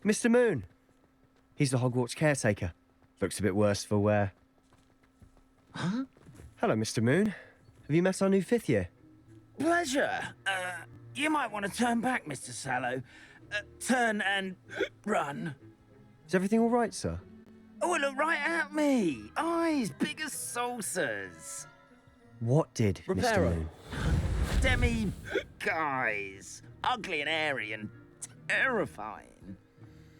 Mr. Moon! He's the Hogwarts caretaker. Looks a bit worse for wear. Huh? Hello, Mr. Moon. Have you met our new 5th year? Pleasure. You might want to turn back, Mr. Sallow. Turn and run. Is everything all right, sir? Oh, look right at me. Eyes big as saucers. What did, Mr. Moon? Demi guys. Ugly and airy and terrifying.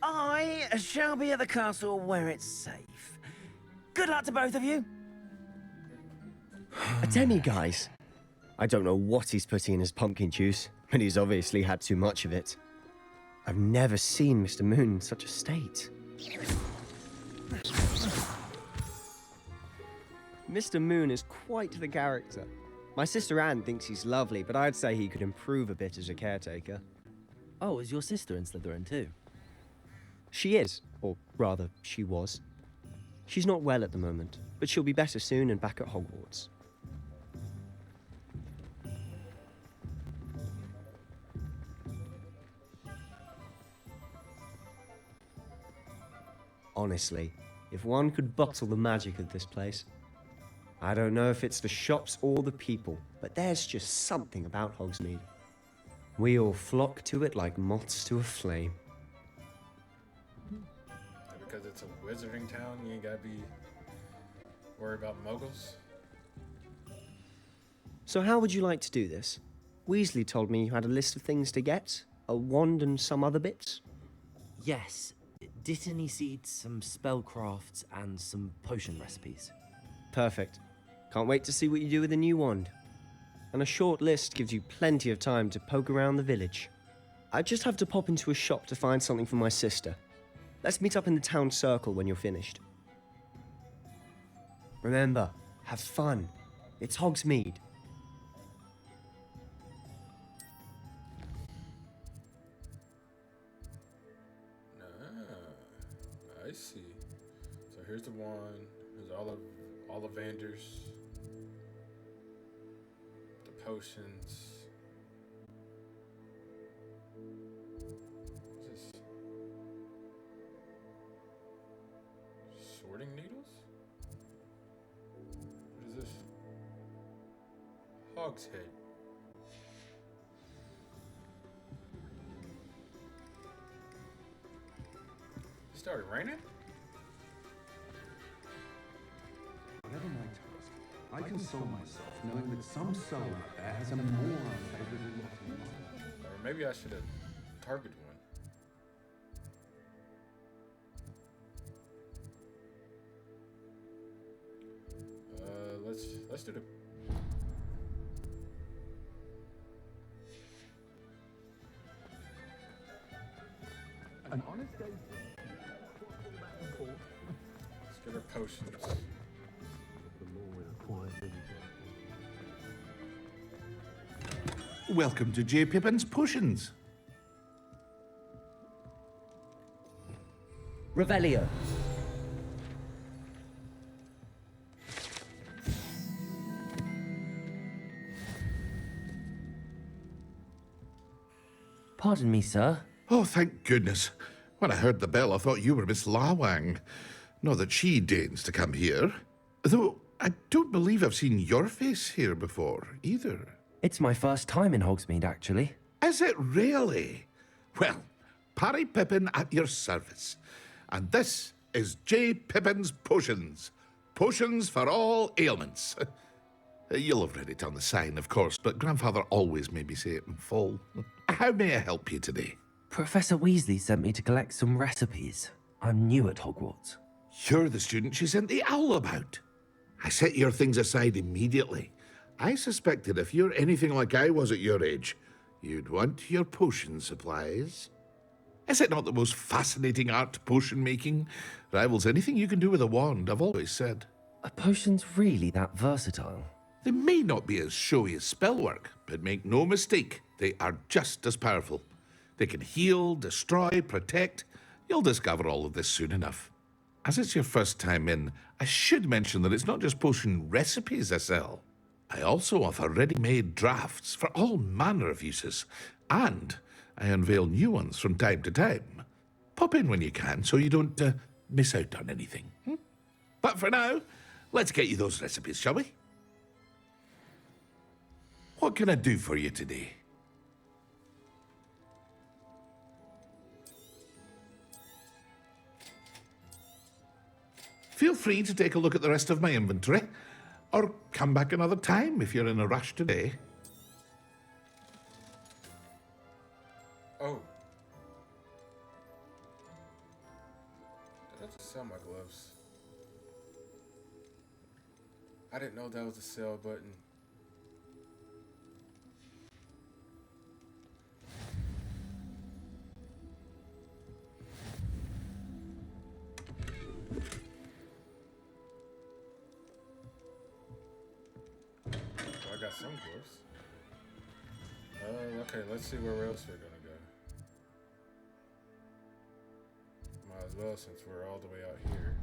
I shall be at the castle where it's safe. Good luck to both of you. A demi-guise? I don't know what he's putting in his pumpkin juice, but he's obviously had too much of it. I've never seen Mr. Moon in such a state. Mr. Moon is quite the character. My sister Anne thinks he's lovely, but I'd say he could improve a bit as a caretaker. Oh, is your sister in Slytherin too? She is, or rather, she was. She's not well at the moment, but she'll be better soon and back at Hogwarts. Honestly, if one could bottle the magic of this place. I don't know if it's the shops or the people, but there's just something about Hogsmeade. We all flock to it like moths to a flame. Because it's a wizarding town, you ain't gotta be worried about muggles. So how would you like to do this? Weasley told me you had a list of things to get, a wand and some other bits. Yes. Dittany seeds, some spellcrafts, and some potion recipes. Perfect. Can't wait to see what you do with the new wand. And a short list gives you plenty of time to poke around the village. I just have to pop into a shop to find something for my sister. Let's meet up in the town circle when you're finished. Remember, have fun. It's Hogsmeade. I see. So here's the one. There's Ollivanders. The potions. What's this? Sorting needles? What is this? Hogshead. It started raining? Whatever my task, I console myself knowing that some soul out there has a more unfavorable lot in mind. Or maybe I should have targeted one. Let's do the. An honest day. Let's get our potions. Welcome to J. Pippin's Potions. Revelio. Pardon me, sir. Oh, thank goodness. When I heard the bell, I thought you were Miss Lawang. Not that she deigns to come here. Though I don't believe I've seen your face here before, either. It's my first time in Hogsmeade, actually. Is it really? Well, Parry Pippin at your service. And this is J. Pippin's Potions. Potions for all ailments. You'll have read it on the sign, of course, but Grandfather always made me say it in full. How may I help you today? Professor Weasley sent me to collect some recipes. I'm new at Hogwarts. You're the student she sent the owl about. I set your things aside immediately. I suspected if you're anything like I was at your age, you'd want your potion supplies. Is it not the most fascinating art, potion making? Rivals anything you can do with a wand, I've always said. Are potions really that versatile? They may not be as showy as spellwork, but make no mistake, they are just as powerful. They can heal, destroy, protect. You'll discover all of this soon enough. As it's your first time in, I should mention that it's not just potion recipes I sell. I also offer ready-made drafts for all manner of uses, and I unveil new ones from time to time. Pop in when you can so you don't miss out on anything. But for now, let's get you those recipes, shall we? What can I do for you today? Feel free to take a look at the rest of my inventory, or come back another time if you're in a rush today. Oh. Did I just sell my gloves? I didn't know that was a sell button. I got some gloves. Okay, let's see where else we're gonna go. Might as well since we're all the way out here.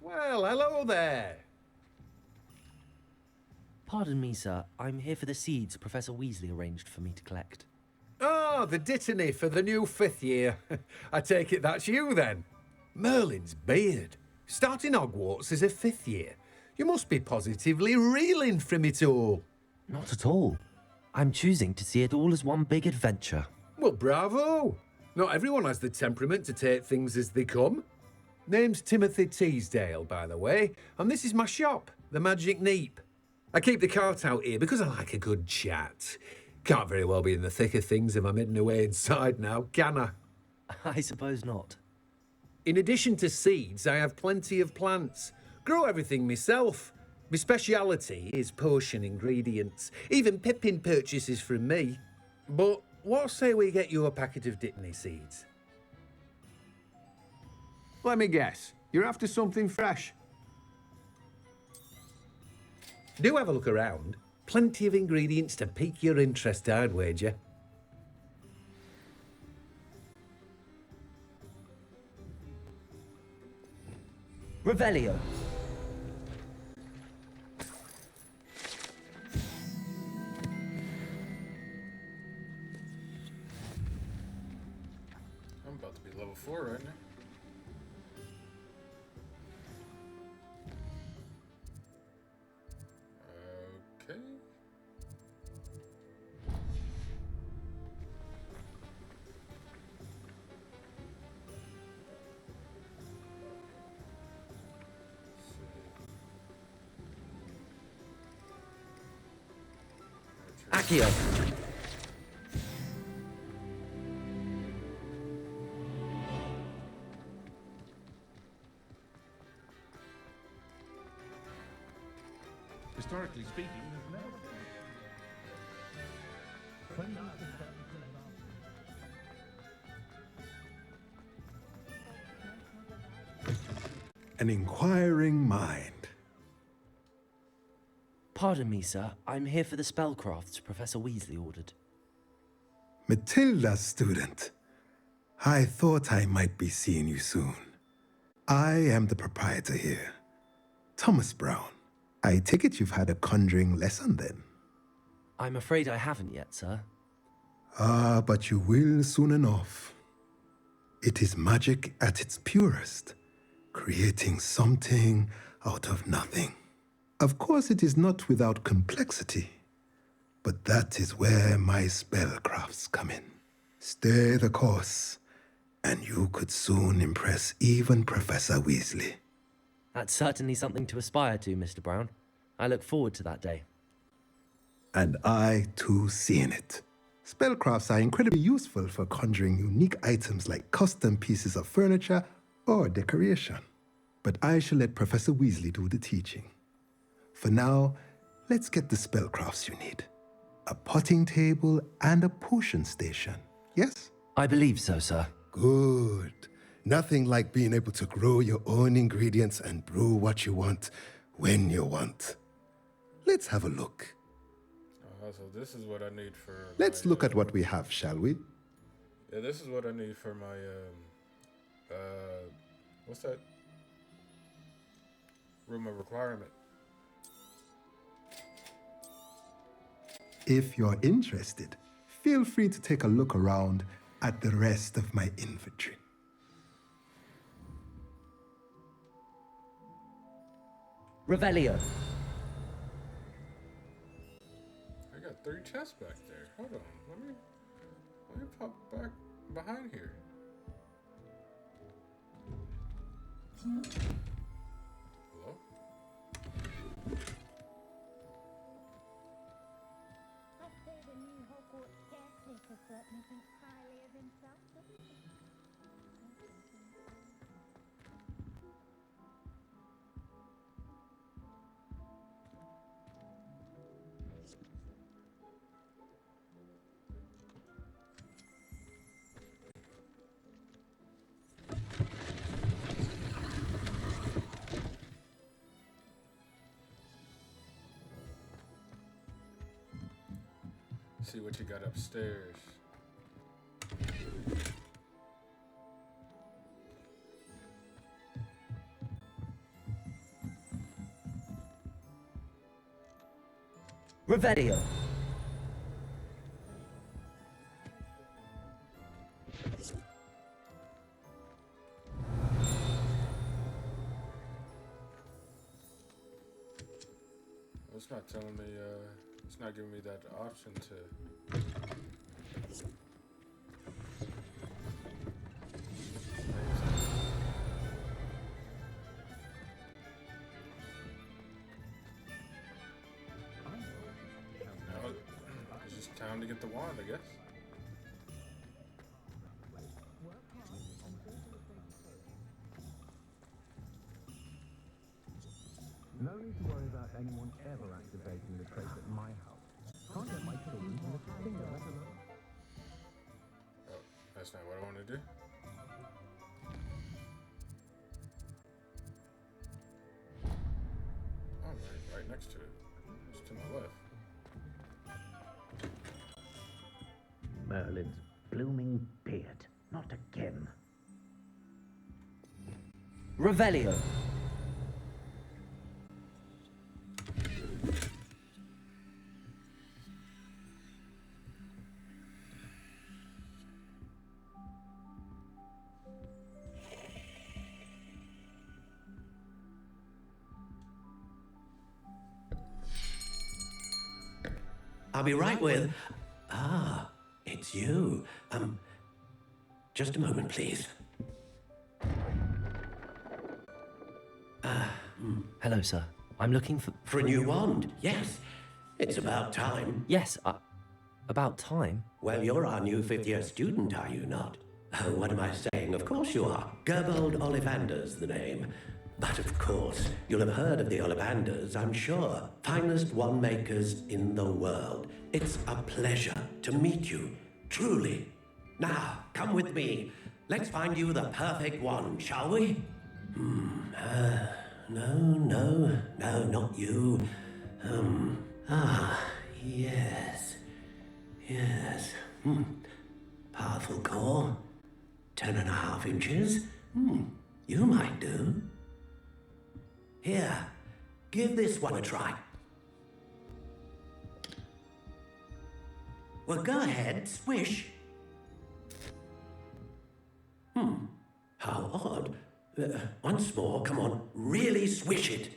Well, hello there. Pardon me, sir. I'm here for the seeds Professor Weasley arranged for me to collect. Oh, the dittany for the new 5th year. I take it that's you then. Merlin's beard. Starting Hogwarts as a 5th year. You must be positively reeling from it all. Not at all. I'm choosing to see it all as one big adventure. Well, bravo. Not everyone has the temperament to take things as they come. Name's Timothy Teasdale, by the way, and this is my shop, the Magic Neep. I keep the cart out here because I like a good chat. Can't very well be in the thick of things if I'm hidden away inside now, can I? I suppose not. In addition to seeds, I have plenty of plants. Grow everything myself. My speciality is potion ingredients. Even Pippin purchases from me. But what say we get you a packet of Dittany seeds? Let me guess. You're after something fresh. Do have a look around. Plenty of ingredients to pique your interest, I'd wager. Revelio. I'm about to be level 4 right now. Okay. Accio. Historically speaking, there's never been. an inquiring mind. Pardon me, sir. I'm here for the spellcrafts Professor Weasley ordered. Matilda's student. I thought I might be seeing you soon. I am the proprietor here, Thomas Brown. I take it you've had a conjuring lesson then? I'm afraid I haven't yet, sir. Ah, but you will soon enough. It is magic at its purest, creating something out of nothing. Of course, it is not without complexity, but that is where my spellcrafts come in. Stay the course, and you could soon impress even Professor Weasley. That's certainly something to aspire to, Mr. Brown. I look forward to that day. And I, too, seeing it. Spellcrafts are incredibly useful for conjuring unique items like custom pieces of furniture or decoration. But I shall let Professor Weasley do the teaching. For now, let's get the spellcrafts you need. A potting table and a potion station, yes? I believe so, sir. Good. Nothing like being able to grow your own ingredients and brew what you want when you want. Let's have a look. So this is what I need for... Let's look at what we have, shall we? Yeah, this is what I need for my, what's that? Room of requirement. If you're interested, feel free to take a look around at the rest of my inventory. Revelio. I got 3 chests back there. Hold on. Let me pop back behind here. Hello? I'd say the new Hogwarts caretaker certainly thinks highly of himself, doesn't he? See what you got upstairs. Revelio. It's not telling me, it's not giving me that option to... Now, it's just time to get the wand, I guess. No need to worry about anyone ever activating the trait at my house. Can't get my children to lift a finger, let alone... Oh, that's not what I want to do. Oh, right next to it. It's to my left. Merlin's blooming beard. Not again. Revelio. I'll be right with... Ah, it's you. Just a moment, please. Hello, sir. I'm looking for... For a new wand, yes. It's about time. Yes, about time? Well, you're our new 5th-year student, are you not? Oh, what am I saying? Of course you are. Gerbold Ollivander's the name. But of course, you'll have heard of the Ollivanders, I'm sure. Finest wand makers in the world. It's a pleasure to meet you, truly. Now, come with me. Let's find you the perfect wand, shall we? No, not you. Yes. Yes. Powerful core. 10.5 inches. You might do. Here, give this one a try. Well, go ahead, swish. How odd. Once more, come on, really swish it.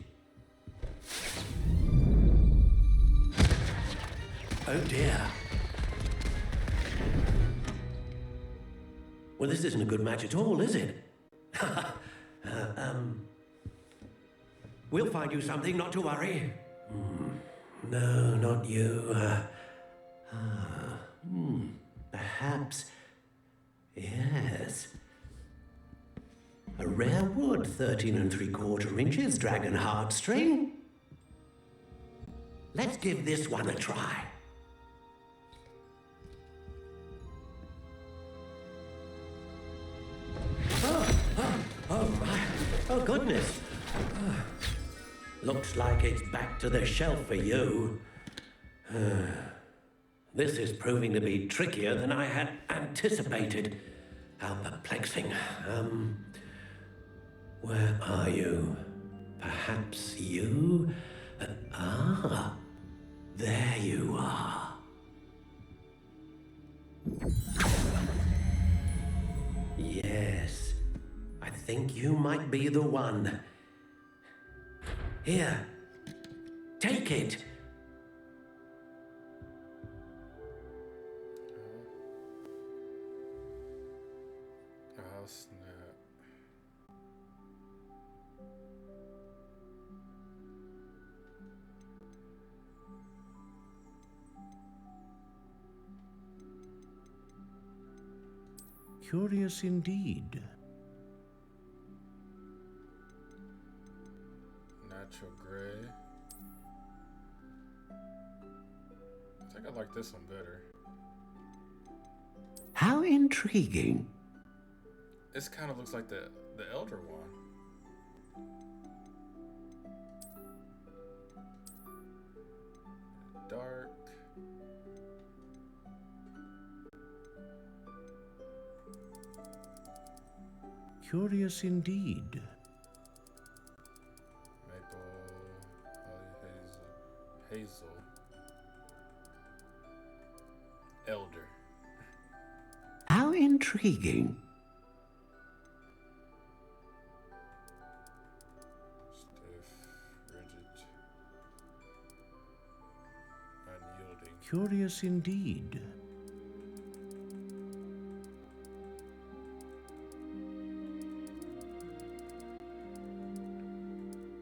Oh dear. Well, this isn't a good match at all, is it? We'll find you something, not to worry. No, not you. Perhaps. Yes. A rare wood, 13 3/4 inches, dragon heartstring. Let's give this one a try. Oh my. Oh goodness. Looks like it's back to the shelf for you. This is proving to be trickier than I had anticipated. How perplexing. Where are you? Perhaps you? There you are. Yes, I think you might be the one. Here, take it. Oh, snap. Curious indeed. Natural gray. I think I like this one better. How intriguing. This kind of looks like the elder one. Dark. Curious indeed. Maple, holly, hazel, elder. How intriguing. Stiff, rigid, unyielding. Curious indeed.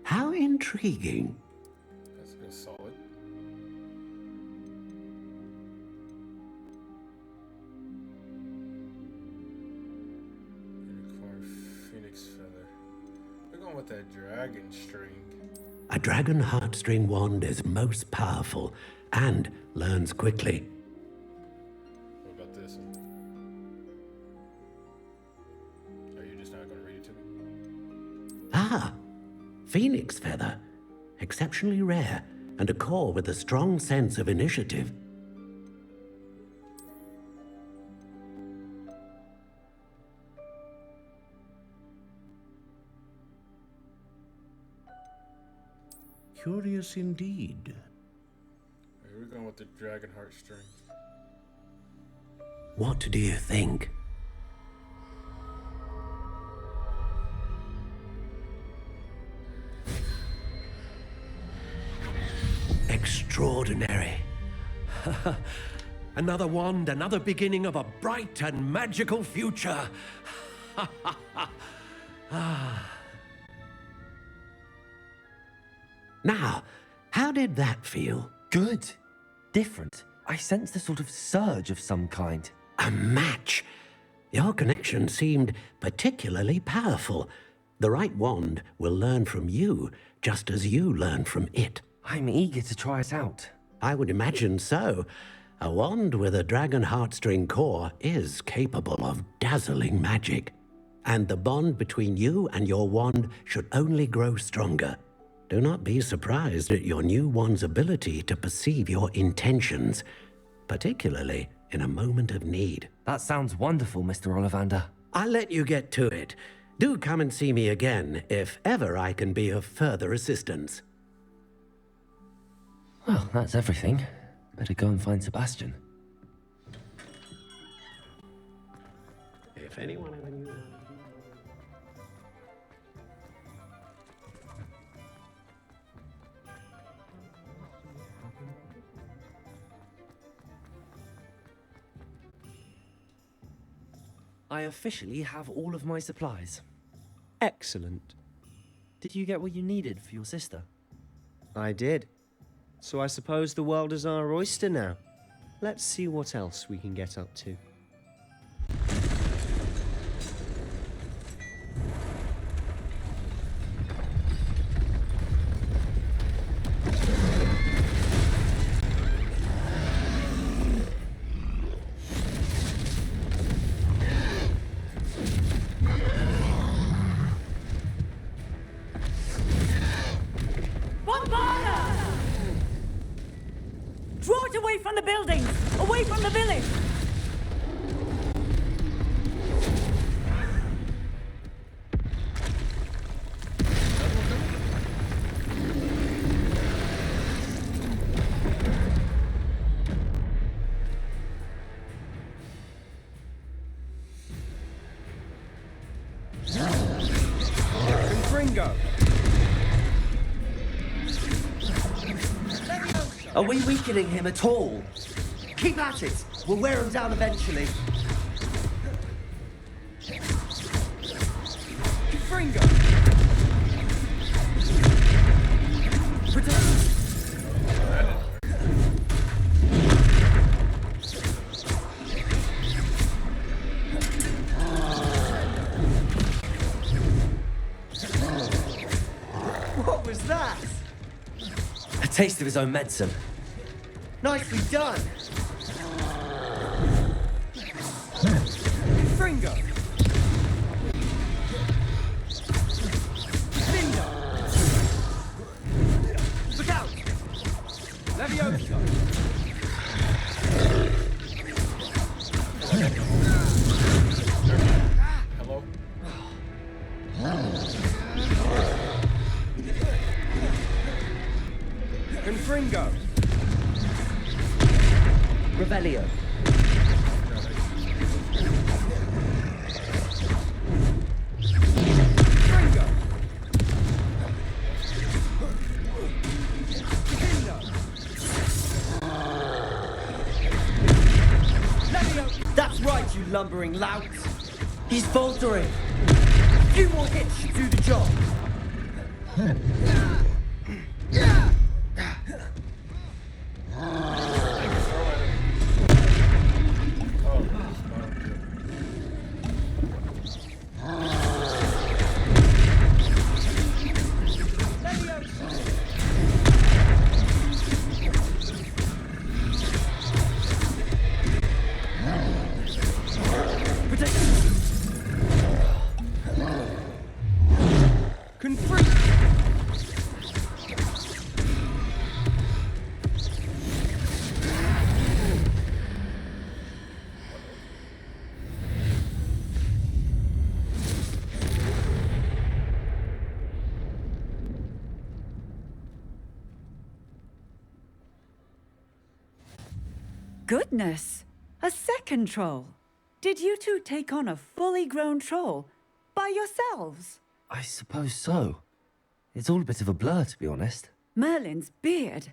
How intriguing. That's good, solid. Unicorn phoenix feather. We're going with that dragon string. A dragon heartstring wand is most powerful and learns quickly. What about this one? Are you just not going to read it to me? Phoenix feather. Exceptionally rare, and a core with a strong sense of initiative. Curious indeed. We're going with the dragon heartstring. What do you think? Extraordinary. Another wand, another beginning of a bright and magical future. Now, how did that feel? Good. Different. I sensed a sort of surge of some kind. A match. Your connection seemed particularly powerful. The right wand will learn from you, just as you learn from it. I'm eager to try it out. I would imagine so. A wand with a dragon heartstring core is capable of dazzling magic. And the bond between you and your wand should only grow stronger. Do not be surprised at your new wand's ability to perceive your intentions, particularly in a moment of need. That sounds wonderful, Mr. Ollivander. I'll let you get to it. Do come and see me again if ever I can be of further assistance. Well, that's everything. Better go and find Sebastian. If anyone ever knew... I officially have all of my supplies. Excellent. Did you get what you needed for your sister? I did. So I suppose the world is our oyster now. Let's see what else we can get up to. Draw it away from the buildings! Away from the village! Confringo! Are we weakening him at all? Keep at it! We'll wear him down eventually. Confringo! What was that? A taste of his own medicine. Nicely done! Fringo! Bingo! Look out! Levioso! Hello? Confringo! Revelio. Fringo! That's right, you lumbering lout! He's faltering! A few more hits should do the job! Goodness! A second troll! Did you two take on a fully grown troll? By yourselves? I suppose so. It's all a bit of a blur, to be honest. Merlin's beard.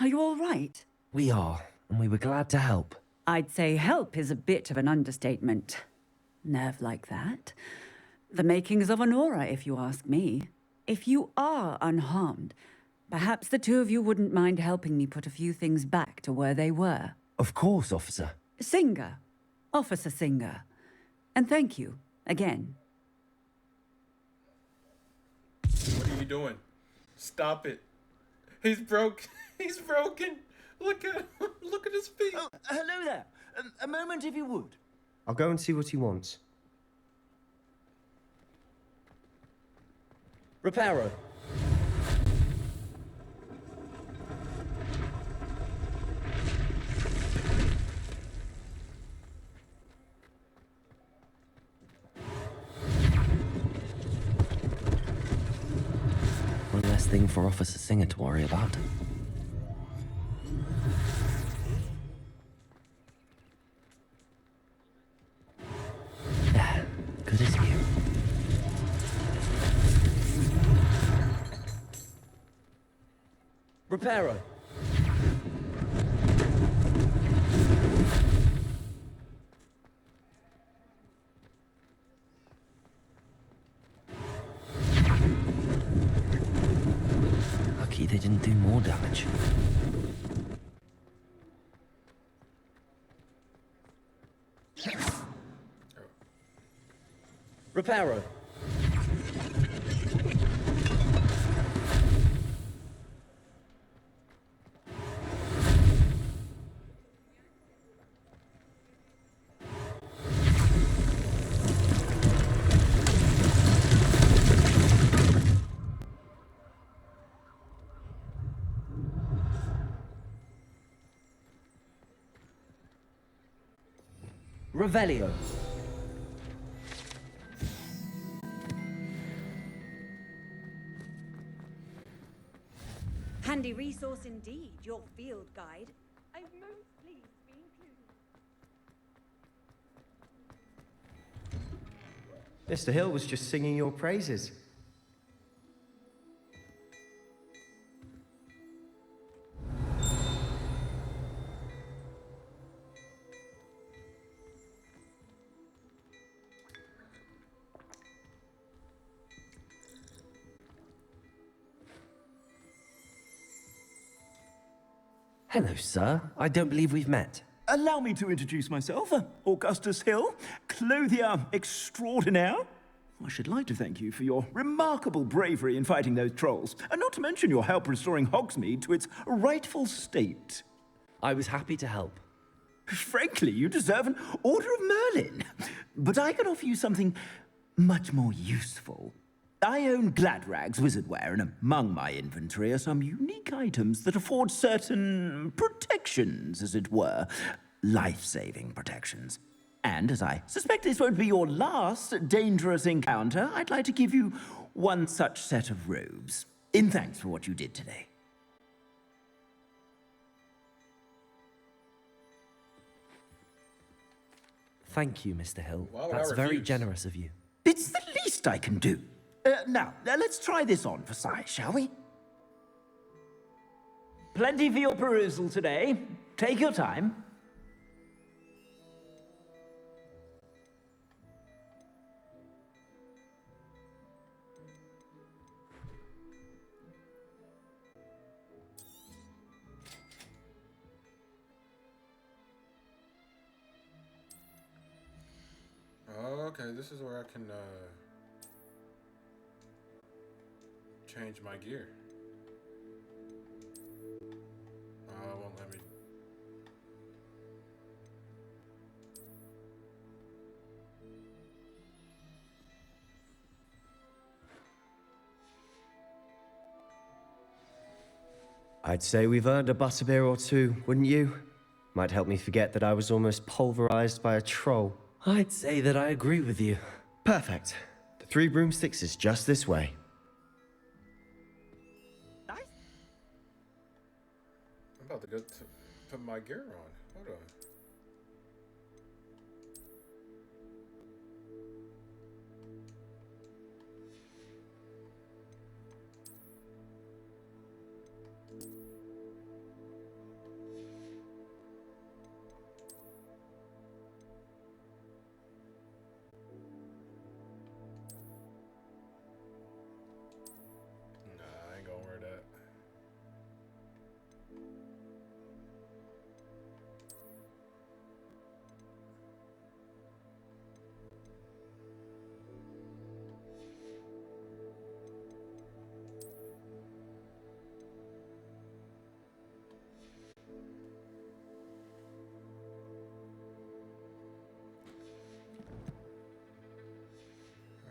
Are you all right? We are, and we were glad to help. I'd say help is a bit of an understatement. Nerve like that. The makings of an aura, if you ask me. If you are unharmed, perhaps the two of you wouldn't mind helping me put a few things back to where they were. Of course, officer. Singer. Officer Singer. And thank you, again. What are you doing? Stop it. He's broke. He's broken. Look at him. Look at his feet. Oh, hello there. A moment if you would. I'll go and see what he wants. Reparo. One less thing for Officer Singer to worry about. Good as new. Reparo. Lucky they didn't do more damage. Reparo. Revelio. Handy resource indeed, your field guide. I'm most pleased to be included. Mr. Hill was just singing your praises. Hello, sir. I don't believe we've met. Allow me to introduce myself, Augustus Hill, clothier extraordinaire. I should like to thank you for your remarkable bravery in fighting those trolls, and not to mention your help restoring Hogsmeade to its rightful state. I was happy to help. Frankly, you deserve an Order of Merlin. But I can offer you something much more useful. I own Gladrag's wizardware, and among my inventory are some unique items that afford certain protections, as it were. Life-saving protections. And as I suspect this won't be your last dangerous encounter, I'd like to give you one such set of robes, in thanks for what you did today. Thank you, Mr. Hill. Why would I That's very refuse? generous of you. It's the least I can do. Now, let's try this on for size, shall we? Plenty for your perusal today. Take your time. Oh, okay, this is where I can change my gear. It won't let me. I'd say we've earned a butterbeer or two, wouldn't you? Might help me forget that I was almost pulverized by a troll. I'd say that I agree with you. Perfect. The 3 broomsticks is just this way. I'm about to go to put my gear on. Hold on. Nah, I ain't gonna wear that.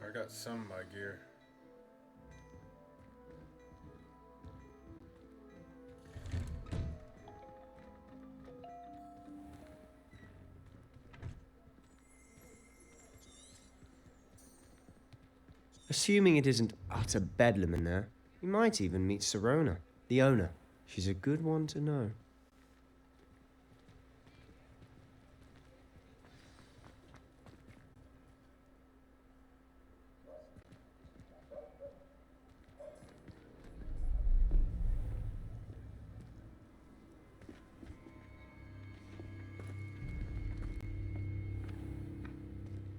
I got some of my gear. Assuming it isn't utter bedlam in there, you might even meet Sirona, the owner. She's a good one to know.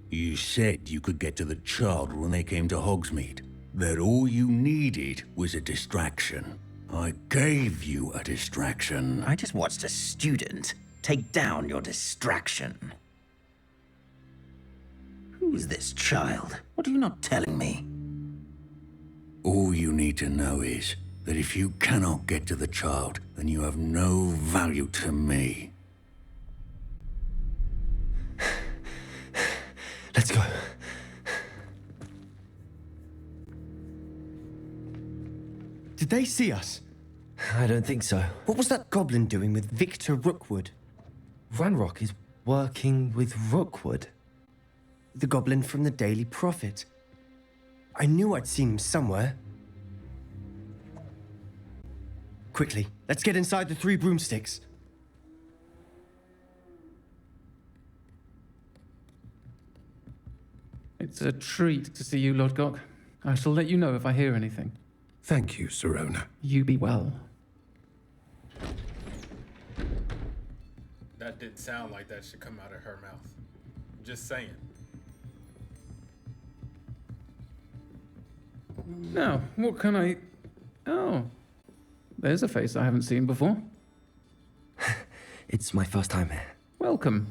You said you could get to the child when they came to Hogsmeade. That all you needed was a distraction. I gave you a distraction. I just watched a student take down your distraction. Who is this child? What are you not telling me? All you need to know is that if you cannot get to the child, then you have no value to me. Let's go. Did they see us? I don't think so. What was that goblin doing with Victor Rookwood? Ranrock is working with Rookwood. The goblin from the Daily Prophet. I knew I'd seen him somewhere. Quickly, let's get inside the 3 broomsticks. It's a treat to see you, Lodgok. I shall let you know if I hear anything. Thank you, Sirona. You be well. That didn't sound like that should come out of her mouth. Just saying. Now, what can I... Oh, there's a face I haven't seen before. It's my first time here. Welcome.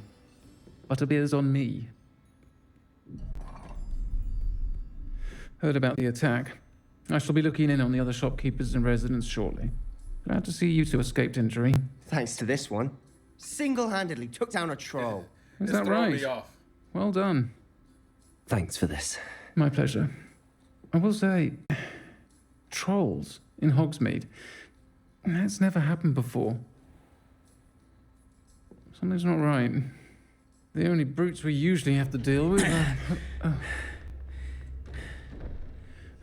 Butterbeer's on me. Heard about the attack. I shall be looking in on the other shopkeepers and residents shortly. Glad to see you two escaped injury. Thanks to this one. Single-handedly took down a troll. Is that right? Well done. Thanks for this. My pleasure. I will say, trolls in Hogsmeade. That's never happened before. Something's not right. The only brutes we usually have to deal with are...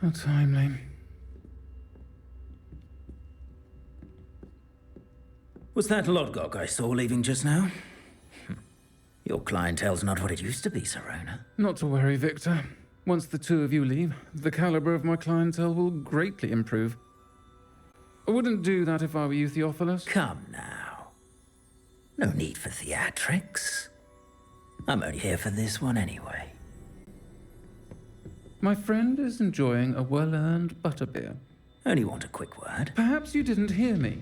How timely. Was that Lodgok I saw leaving just now? Your clientele's not what it used to be, Sirona. Not to worry, Victor. Once the 2 of you leave, the caliber of my clientele will greatly improve. I wouldn't do that if I were you, Theophilus. Come now. No need for theatrics. I'm only here for this one anyway. My friend is enjoying a well-earned butterbeer. Only want a quick word. Perhaps you didn't hear me.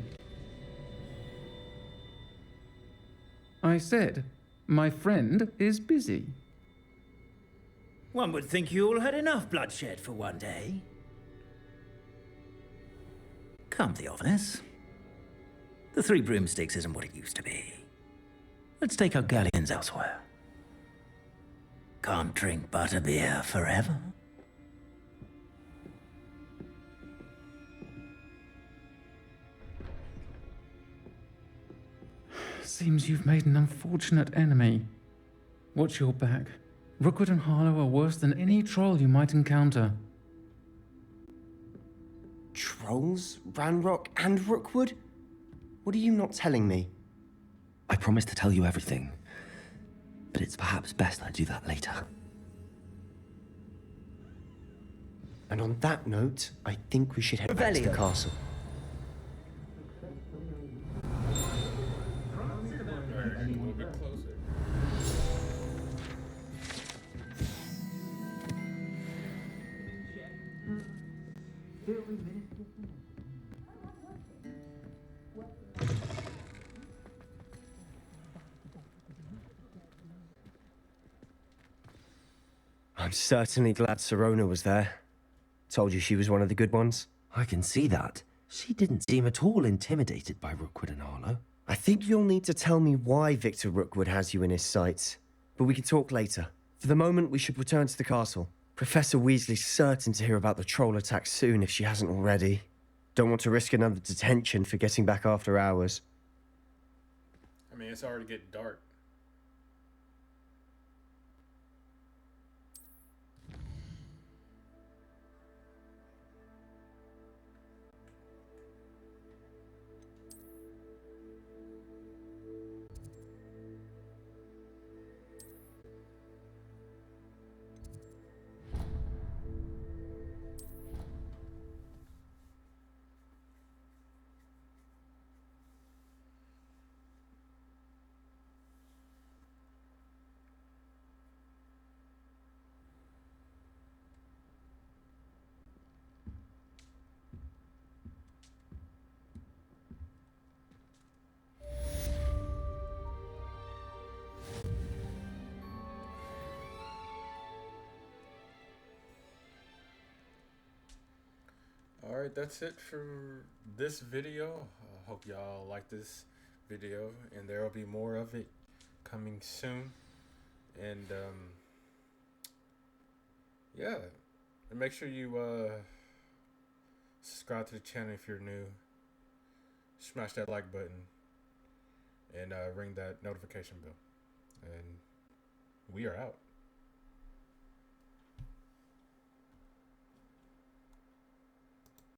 I said, my friend is busy. One would think you all had enough bloodshed for one day. Come, Theophilus. The 3 broomsticks isn't what it used to be. Let's take our galleons elsewhere. Can't drink butterbeer forever. Seems you've made an unfortunate enemy. Watch your back. Rookwood and Harlow are worse than any troll you might encounter. Trolls? Ranrock and Rookwood? What are you not telling me? I promised to tell you everything, but it's perhaps best I do that later. And on that note, I think we should head back to the castle. I'm certainly glad Sirona was there. Told you she was one of the good ones. I can see that. She didn't seem at all intimidated by Rookwood and Harlow. I think you'll need to tell me why Victor Rookwood has you in his sights. But we can talk later. For the moment, we should return to the castle. Professor Weasley's certain to hear about the troll attack soon if she hasn't already. Don't want to risk another detention for getting back after hours. I mean, it's already getting dark. Alright, that's it for this video. I hope y'all like this video, and there will be more of it coming soon. And yeah, and make sure you subscribe to the channel if you're new. Smash that like button and ring that notification bell. And we are out.